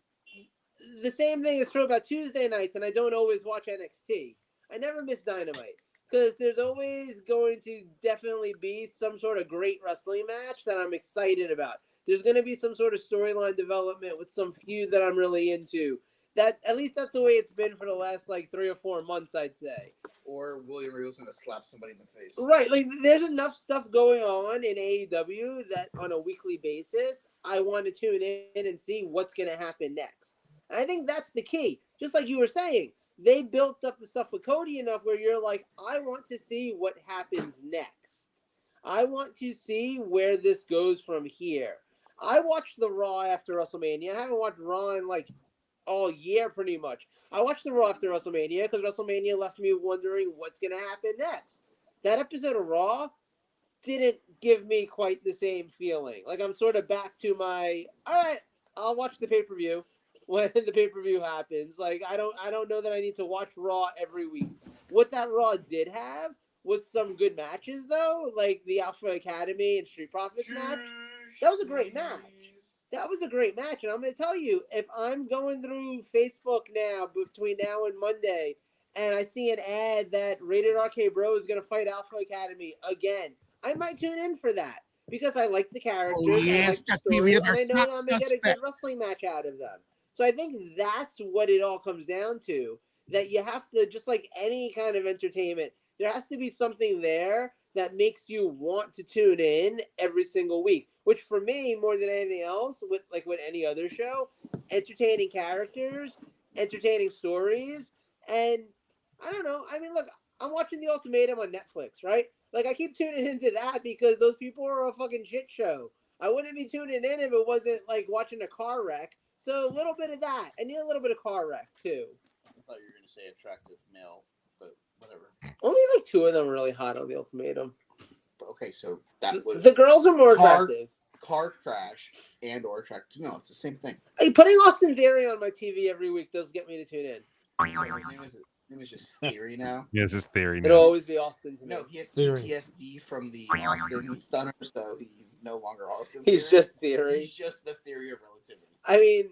the same thing is true about Tuesday nights, and I don't always watch NXT. I never miss Dynamite because there's always going to definitely be some sort of great wrestling match that I'm excited about. There's going to be some sort of storyline development with some feud that I'm really into. That at least that's the way it's been for the last like 3 or 4 months, I'd say. Or William Regal's gonna slap somebody in the face. Right, like there's enough stuff going on in AEW that on a weekly basis, I want to tune in and see what's going to happen next. And I think that's the key. Just like you were saying, they built up the stuff with Cody enough where you're like, I want to see what happens next. I want to see where this goes from here. I watched the Raw after WrestleMania. I haven't watched Raw in like all year pretty much. I watched the Raw after WrestleMania because WrestleMania left me wondering what's going to happen next. That episode of Raw didn't give me quite the same feeling. Like I'm sort of back to my, all right, I'll watch the pay-per-view when the pay-per-view happens. Like I don't know that I need to watch Raw every week. What that Raw did have was some good matches though, like the Alpha Academy and Street Profits match. That was a great match. That was a great match, and I'm going to tell you, if I'm going through Facebook now between now and Monday, and I see an ad that Rated RK Bro is going to fight Alpha Academy again, I might tune in for that because I like the characters, I like the story, and I know that I'm going to get a good wrestling match out of them. So I think that's what it all comes down to, that you have to, just like any kind of entertainment, there has to be something there that makes you want to tune in every single week, which for me, more than anything else, with any other show, entertaining characters, entertaining stories, and I don't know. I mean, look, I'm watching The Ultimatum on Netflix, right? Like, I keep tuning into that because those people are a fucking shit show. I wouldn't be tuning in if it wasn't like watching a car wreck. So a little bit of that. I need a little bit of car wreck too. I thought you were going to say attractive male, but whatever. Only like 2 of them are really hot on The Ultimatum. Okay, so that was the girls are more attractive. Car crash and or attractive. No, it's the same thing. Hey, putting Austin Theory on my TV every week does get me to tune in. So his name is just Theory now. Yes, it's Theory now. It'll always be Austin to me. No, he has PTSD from the Austin Stunner, so he's no longer Austin. He's just Theory. He's just the theory of relativity. I mean,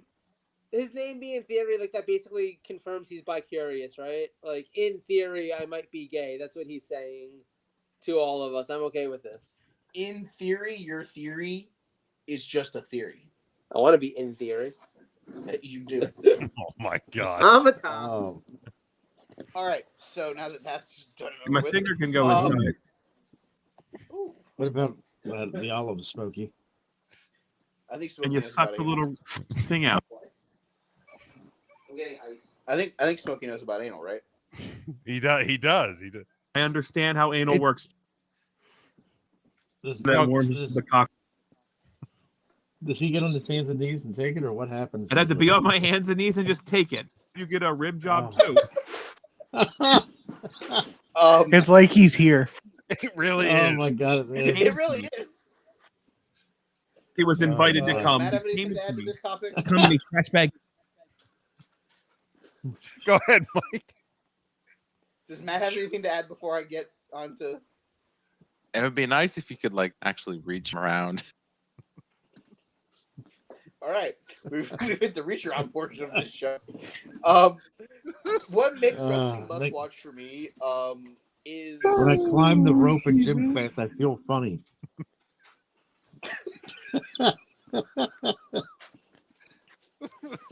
his name being Theory, like that basically confirms he's bi-curious, right? Like, in theory, I might be gay. That's what he's saying to all of us. I'm okay with this. In theory, your theory is just a theory. I want to be in theory. You do. Oh my god. I'm a Tom. All right. So now that that's done, My finger can go inside. What about the olive, Smokey? I think And you suck the little thing out. I'm getting ice. I think Smokey knows about anal, right? He does. I understand how anal works. Does The cock. Does he get on his hands and knees and take it, or what happens? I'd have to be on my hands and knees and just take it. You get a rib job too. It's like he's here. It really Oh is. my god, man. It really is. He was invited to come. Matt, have He anything came to to add to me. this topic? Come in a trash bag. Go ahead, Mike. Does Matt have anything to add before I get on to? It would be nice if you could actually reach around. All right, we've hit the reach around portion of this show. What makes wrestling must watch for me is when I climb the rope in gym class, I feel funny. I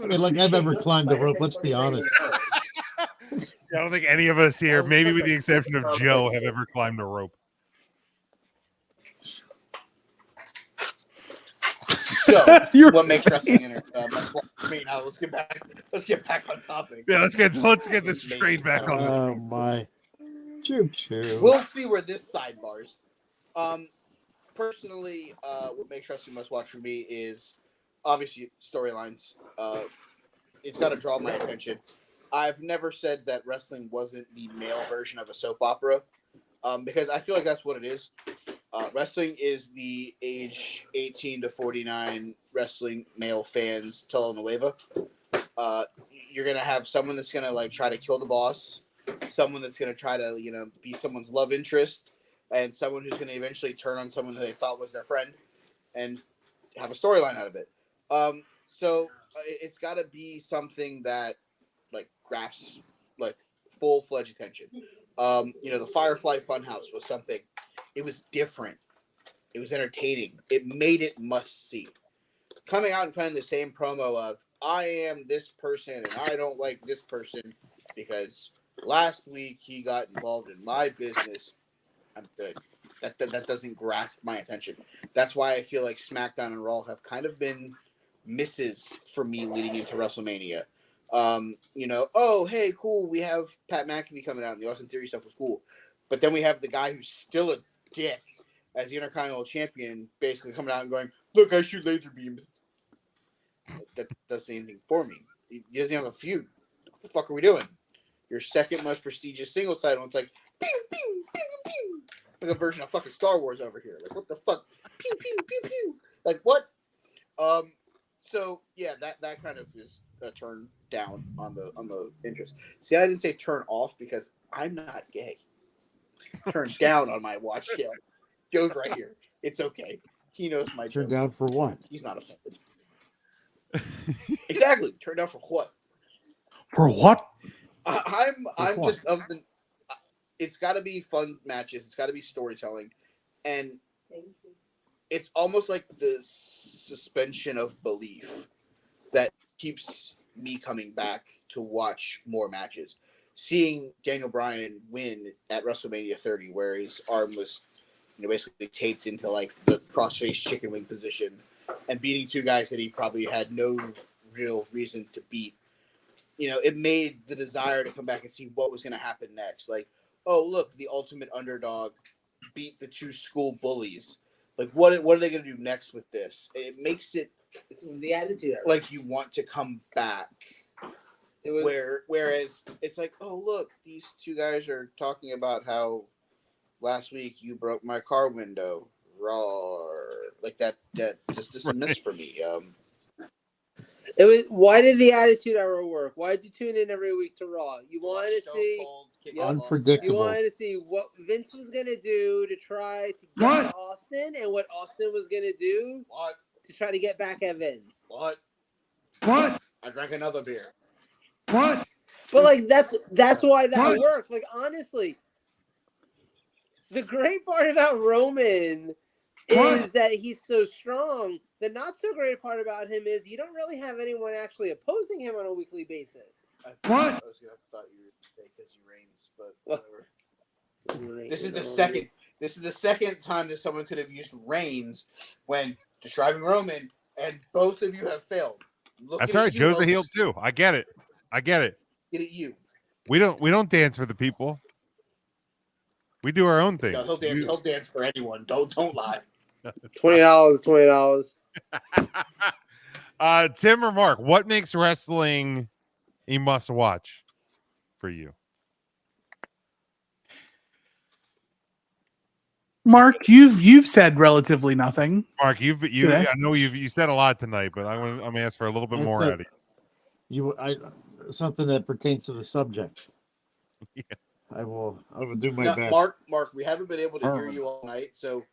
mean, like I've ever climbed the rope. Let's be honest. I don't think any of us here, maybe with the exception of Joe, have ever climbed a rope. So, what makes wrestling must watch for me? Now let's get back on topic. Yeah, let's get this straight back on. Oh my, choo choo. We'll see where this sidebars. Personally, what makes wrestling must watch for me is obviously storylines. It's got to draw my attention. I've never said that wrestling wasn't the male version of a soap opera, because I feel like that's what it is. Wrestling is the age 18 to 49 wrestling male fans telenovela. You're gonna have someone that's gonna try to kill the boss, someone that's gonna try to be someone's love interest, and someone who's going to eventually turn on someone who they thought was their friend and have a storyline out of it. So it's got to be something that like grasps like full-fledged attention. The Firefly Funhouse was something. It was different. It was entertaining. It made it must see. Coming out and playing the same promo of I am this person and I don't like this person because last week he got involved in my business. I'm good. That doesn't grasp my attention. That's why I feel like SmackDown and Raw have kind of been misses for me leading into WrestleMania. Oh, hey, cool. We have Pat McAfee coming out and the Austin Theory stuff was cool. But then we have the guy who's still a dick as the Intercontinental Champion basically coming out and going, look, I shoot laser beams. That doesn't anything for me. He doesn't have a feud. What the fuck are we doing? Your second most prestigious singles title. It's like, pew, pew, pew, pew. Like a version of fucking Star Wars over here. Like, what the fuck? Pew, pew, pew, pew. Like, what? So yeah, that kind of is a turn down on the interest. See, I didn't say turn off because I'm not gay. Turn down on my watch scale. Joe's right here. It's okay. He knows my Turn jokes. down for what? He's not offended. Exactly. Turn down for what? For what? I'm just of the. It's got to be fun matches. It's got to be storytelling, and it's almost like the suspension of belief that keeps me coming back to watch more matches. Seeing Daniel Bryan win at WrestleMania 30, where his arm was, basically taped into like the crossface chicken wing position, and beating two guys that he probably had no real reason to beat. It made the desire to come back and see what was going to happen next. Like, oh, look, the ultimate underdog beat the two school bullies. Like, what are they going to do next with this? It makes it the attitude like you want to come back. Whereas it's like, oh, look, these two guys are talking about how last week you broke my car window. Roar. Like that just dismissed for me. Why did the Attitude Era work? Why did you tune in every week to Raw? You wanted to see Unpredictable. You wanted to see what Vince was going to do to try to get to Austin, and what Austin was going to do to try to get back at Vince. What? I drank another beer. But like that's why that worked. Like honestly, the great part about Roman is that he's so strong. The not so great part about him is you don't really have anyone actually opposing him on a weekly basis. I was gonna thought you would say because he reigns, but whatever. This is the second time that someone could have used Reigns when describing Roman, and both of you have failed. That's all right. Joe's a heel too. I get it. Get at you. We don't dance for the people. We do our own thing. No, he'll dance for anyone. Don't lie. $20. Tim or Mark, what makes wrestling a must watch for you? Mark, you've said relatively nothing. Mark, I know you said a lot tonight, but I'm gonna ask for a little bit more out of you. Something that pertains to the subject. Yeah. I will do my best. Mark, we haven't been able to hear you all night, so it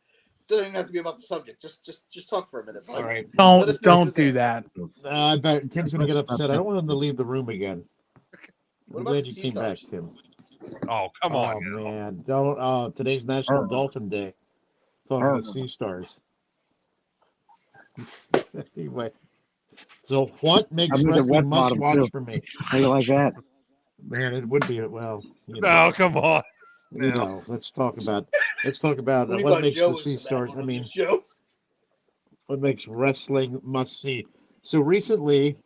doesn't even have to be about the subject. Just talk for a minute. All right. Don't do that. I bet Tim's gonna get upset. I don't want him to leave the room again. I'm glad you came back, Tim. Oh, come on. Oh, man. Don't, today's National Dolphin Day. Talking about sea stars. Anyway. So what makes wrestling must watch for me? How you like that? Man, it would be No, come on. Let's talk about what makes the sea stars. I mean, what makes wrestling must see. So recently,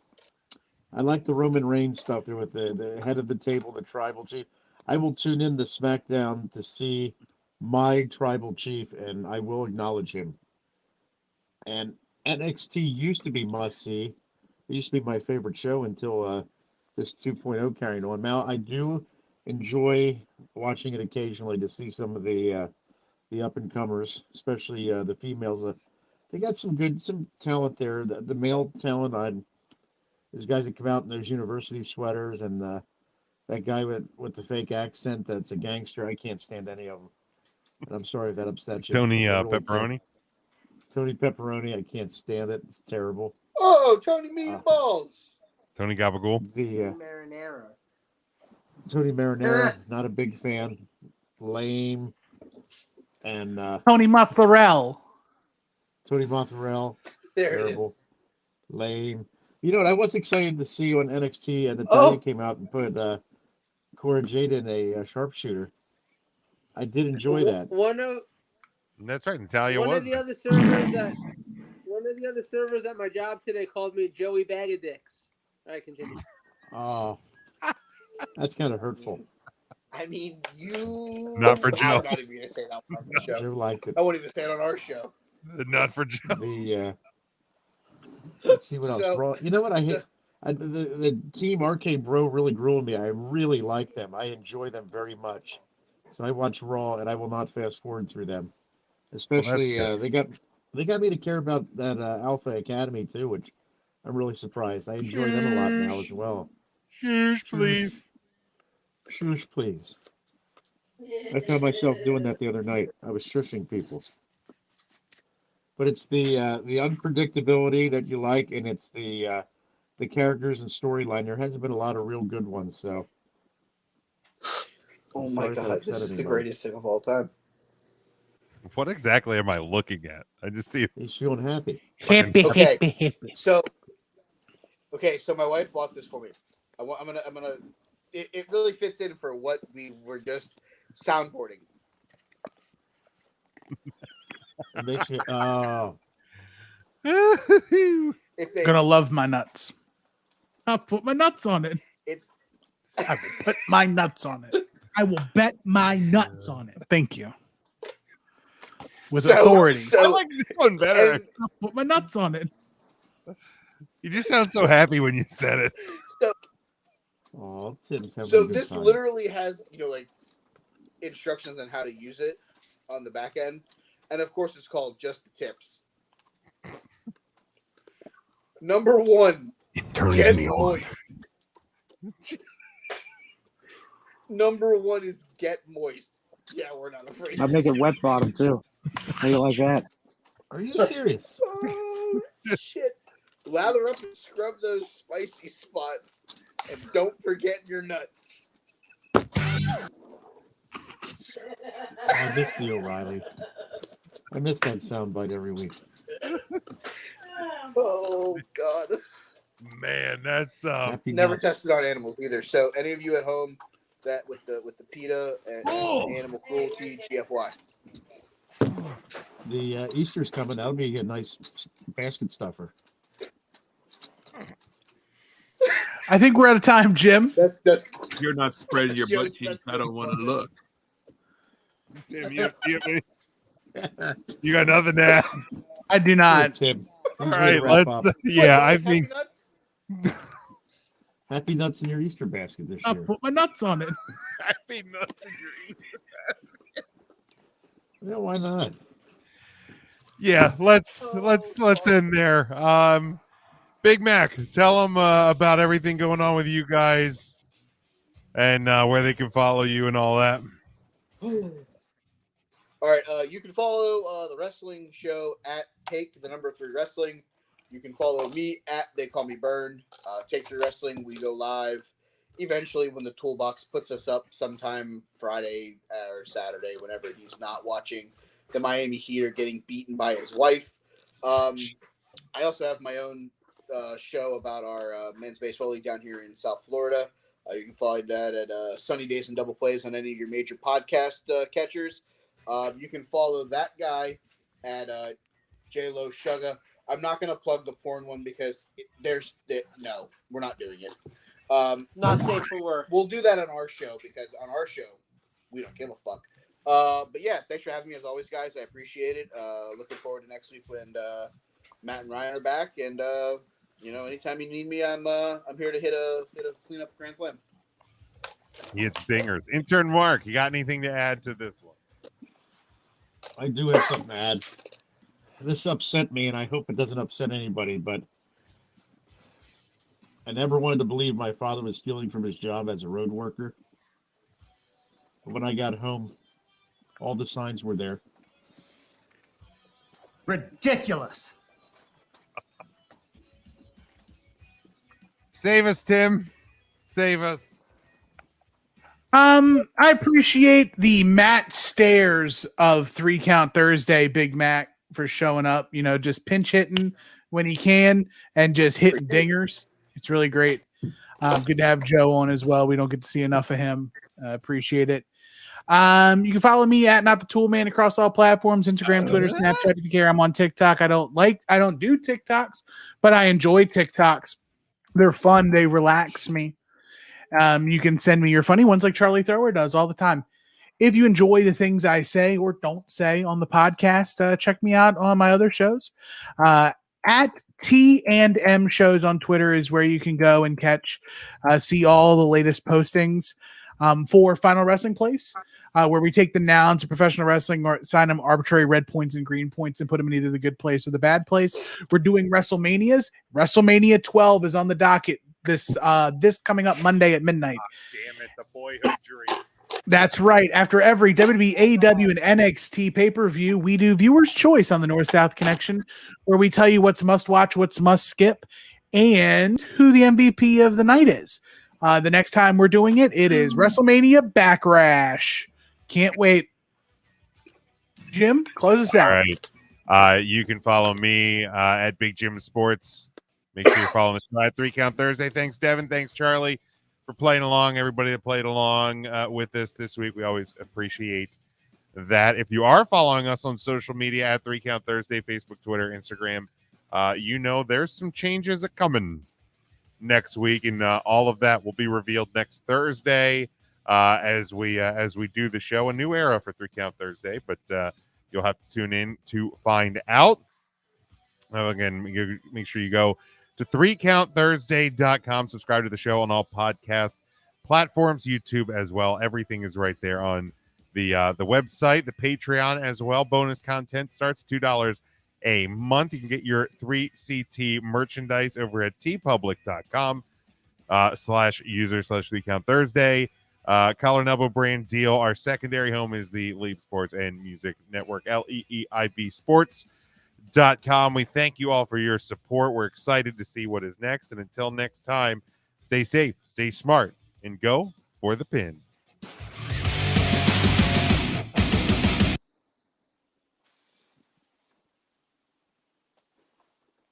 I like the Roman Reigns stuff there with the head of the table, the tribal chief. I will tune in to SmackDown to see my tribal chief, and I will acknowledge him. And NXT used to be must see. It used to be my favorite show until this 2.0 carrying on. Now I do enjoy watching it occasionally to see some of the up and comers, especially the females. They got some talent there. The male talent, there's guys that come out in those university sweaters, and that guy with the fake accent that's a gangster. I can't stand any of them. I'm sorry if that upset you. Tony I really Pepperoni. can't. Tony Pepperoni, I can't stand it. It's terrible. Oh, Tony Meatballs. Tony Gabagool. The Marinara. Tony Marinara, not a big fan. Lame. And Tony Mozzarella. Tony Mozzarella. There terrible. it is. Lame. You know what I was excited to see on NXT, and Natalia came out and put Cora Jade in a sharpshooter. I did enjoy that. That's right, Natalia One was. of the other servers at my job today called me Joey Bag of Dicks. All right, continue. Oh, that's kind of hurtful. I mean, you. Not for Joe. I'm not even gonna say that on the show. Joe liked it. I won't even say it on our show. Not for Joe. Let's see what else. Raw. You know what I hate? The team RK Bro really grew on me. I really like them. I enjoy them very much. So I watch Raw, and I will not fast forward through them. Especially they got me to care about that Alpha Academy too, which I'm really surprised. I enjoy them a lot now as well. Shush, please. Shush, please. I found myself doing that the other night. I was shushing people. But it's the unpredictability that you like, and it's the characters and storyline. There hasn't been a lot of real good ones, so. Oh my God, this is the greatest thing of all time. What exactly am I looking at? I just see. He's feeling happy. Okay. So my wife bought this for me. I'm gonna. It really fits in for what we were just soundboarding. It makes you. Oh. Gonna love my nuts. I'll put my nuts on it. I will put my nuts on it. I will bet my nuts on it. Thank you. With authority. I like this one better. I'll put my nuts on it. You just sound so happy when you said it. Oh, Tim's having So a good this time. literally has, like instructions on how to use it on the back end. And of course it's called Just the Tips. Number 1. It turns get me on. moist. Number 1 is get moist. Yeah, we're not afraid. I make it wet bottom too. How you like that? Are you serious? Oh, shit. Lather up and scrub those spicy spots. And don't forget your nuts. I miss the O'Reilly. I miss that soundbite every week. Oh, God. Man, that's never tested on animals either. So any of you at home that with the PETA and animal cruelty, GFY. The Easter's coming. That'll be a nice basket stuffer. I think we're out of time, Jim. That's You're not spreading your butt cheeks. I don't want to look. Tim, you got nothing to add? I do not. Tim. All right, let's. I think. Happy nuts in your Easter basket this I'll year. put my nuts on it. Happy nuts in your Easter basket. Yeah, why not? Yeah, let's end there. Big Mac, tell them about everything going on with you guys and where they can follow you and all that. All right, you can follow the wrestling show at Take the Number 3 Wrestling. You can follow me at They Call Me Burn. Take 3 Wrestling. We go live eventually when the Toolbox puts us up sometime Friday or Saturday, whenever he's not watching the Miami Heat are getting beaten by his wife. I also have my own show about our men's baseball league down here in South Florida. You can find that at Sunny Days and Double Plays on any of your major podcast catchers. You can follow that guy at J-Lo Sugar. I'm not going to plug the porn one because no, we're not doing it. Not safe for work. We'll do that on our show because on our show, we don't give a fuck. But yeah, thanks for having me as always, guys. I appreciate it. Looking forward to next week when Matt and Ryan are back. And anytime you need me, I'm here to hit a clean up Grand Slam. He hits dingers. Intern Mark, you got anything to add to this one? I do have something to add. This upset me, and I hope it doesn't upset anybody, but I never wanted to believe my father was stealing from his job as a road worker. But when I got home, All the signs were there. Ridiculous. Save us, Tim. Save us. I appreciate the Matt Stairs of 3 Count Thursday, Big Mac, for showing up, just pinch hitting when he can and just hitting dingers. It's really great. Good to have Joe on as well. We don't get to see enough of him. Appreciate it. You can follow me at Not the Tool Man across all platforms, Instagram, Twitter, Snapchat, if you care. I'm on TikTok. I don't do TikToks, but I enjoy TikToks. They're fun. They relax me. You can send me your funny ones like Charlie Thrower does all the time. If you enjoy the things I say or don't say on the podcast, check me out on my other shows. At T&M Shows on Twitter is where you can go and see all the latest postings for Final Wrestling Place, where we take the nouns of professional wrestling or assign them arbitrary red points and green points and put them in either the good place or the bad place. We're doing WrestleManias. WrestleMania 12 is on the docket this coming up Monday at midnight. Damn it, the boyhood dream. That's right. After every WWE, AEW, and NXT pay-per-view, we do Viewer's Choice on the North-South Connection, where we tell you what's must-watch, what's must-skip, and who the MVP of the night is. The next time we're doing it, it is WrestleMania Backlash. Can't wait. Jim, close us out. All right. You can follow me at Big Jim Sports. Make sure you're following us at 3 Count Thursday. Thanks, Devin. Thanks, Charlie, for playing along. Everybody that played along with us this week, we always appreciate that. If you are following us on social media at 3 Count Thursday, Facebook, Twitter, Instagram, there's some changes that coming next week, and all of that will be revealed next Thursday as we do the show. A new era for 3 Count Thursday, but you'll have to tune in to find out. Again, make sure you go to 3countthursday.com. Subscribe to the show on all podcast platforms, YouTube as well. Everything is right there on the website, the Patreon as well. Bonus content starts $2 a month. You can get your 3CT merchandise over at tpublic.com /user/3countthursday. Collar and Elbow brand deal. Our secondary home is the Leap Sports and Music Network, LEEIB Sports.com. We thank you all for your support. We're excited to see what is next. And until next time, stay safe, stay smart, and go for the pin.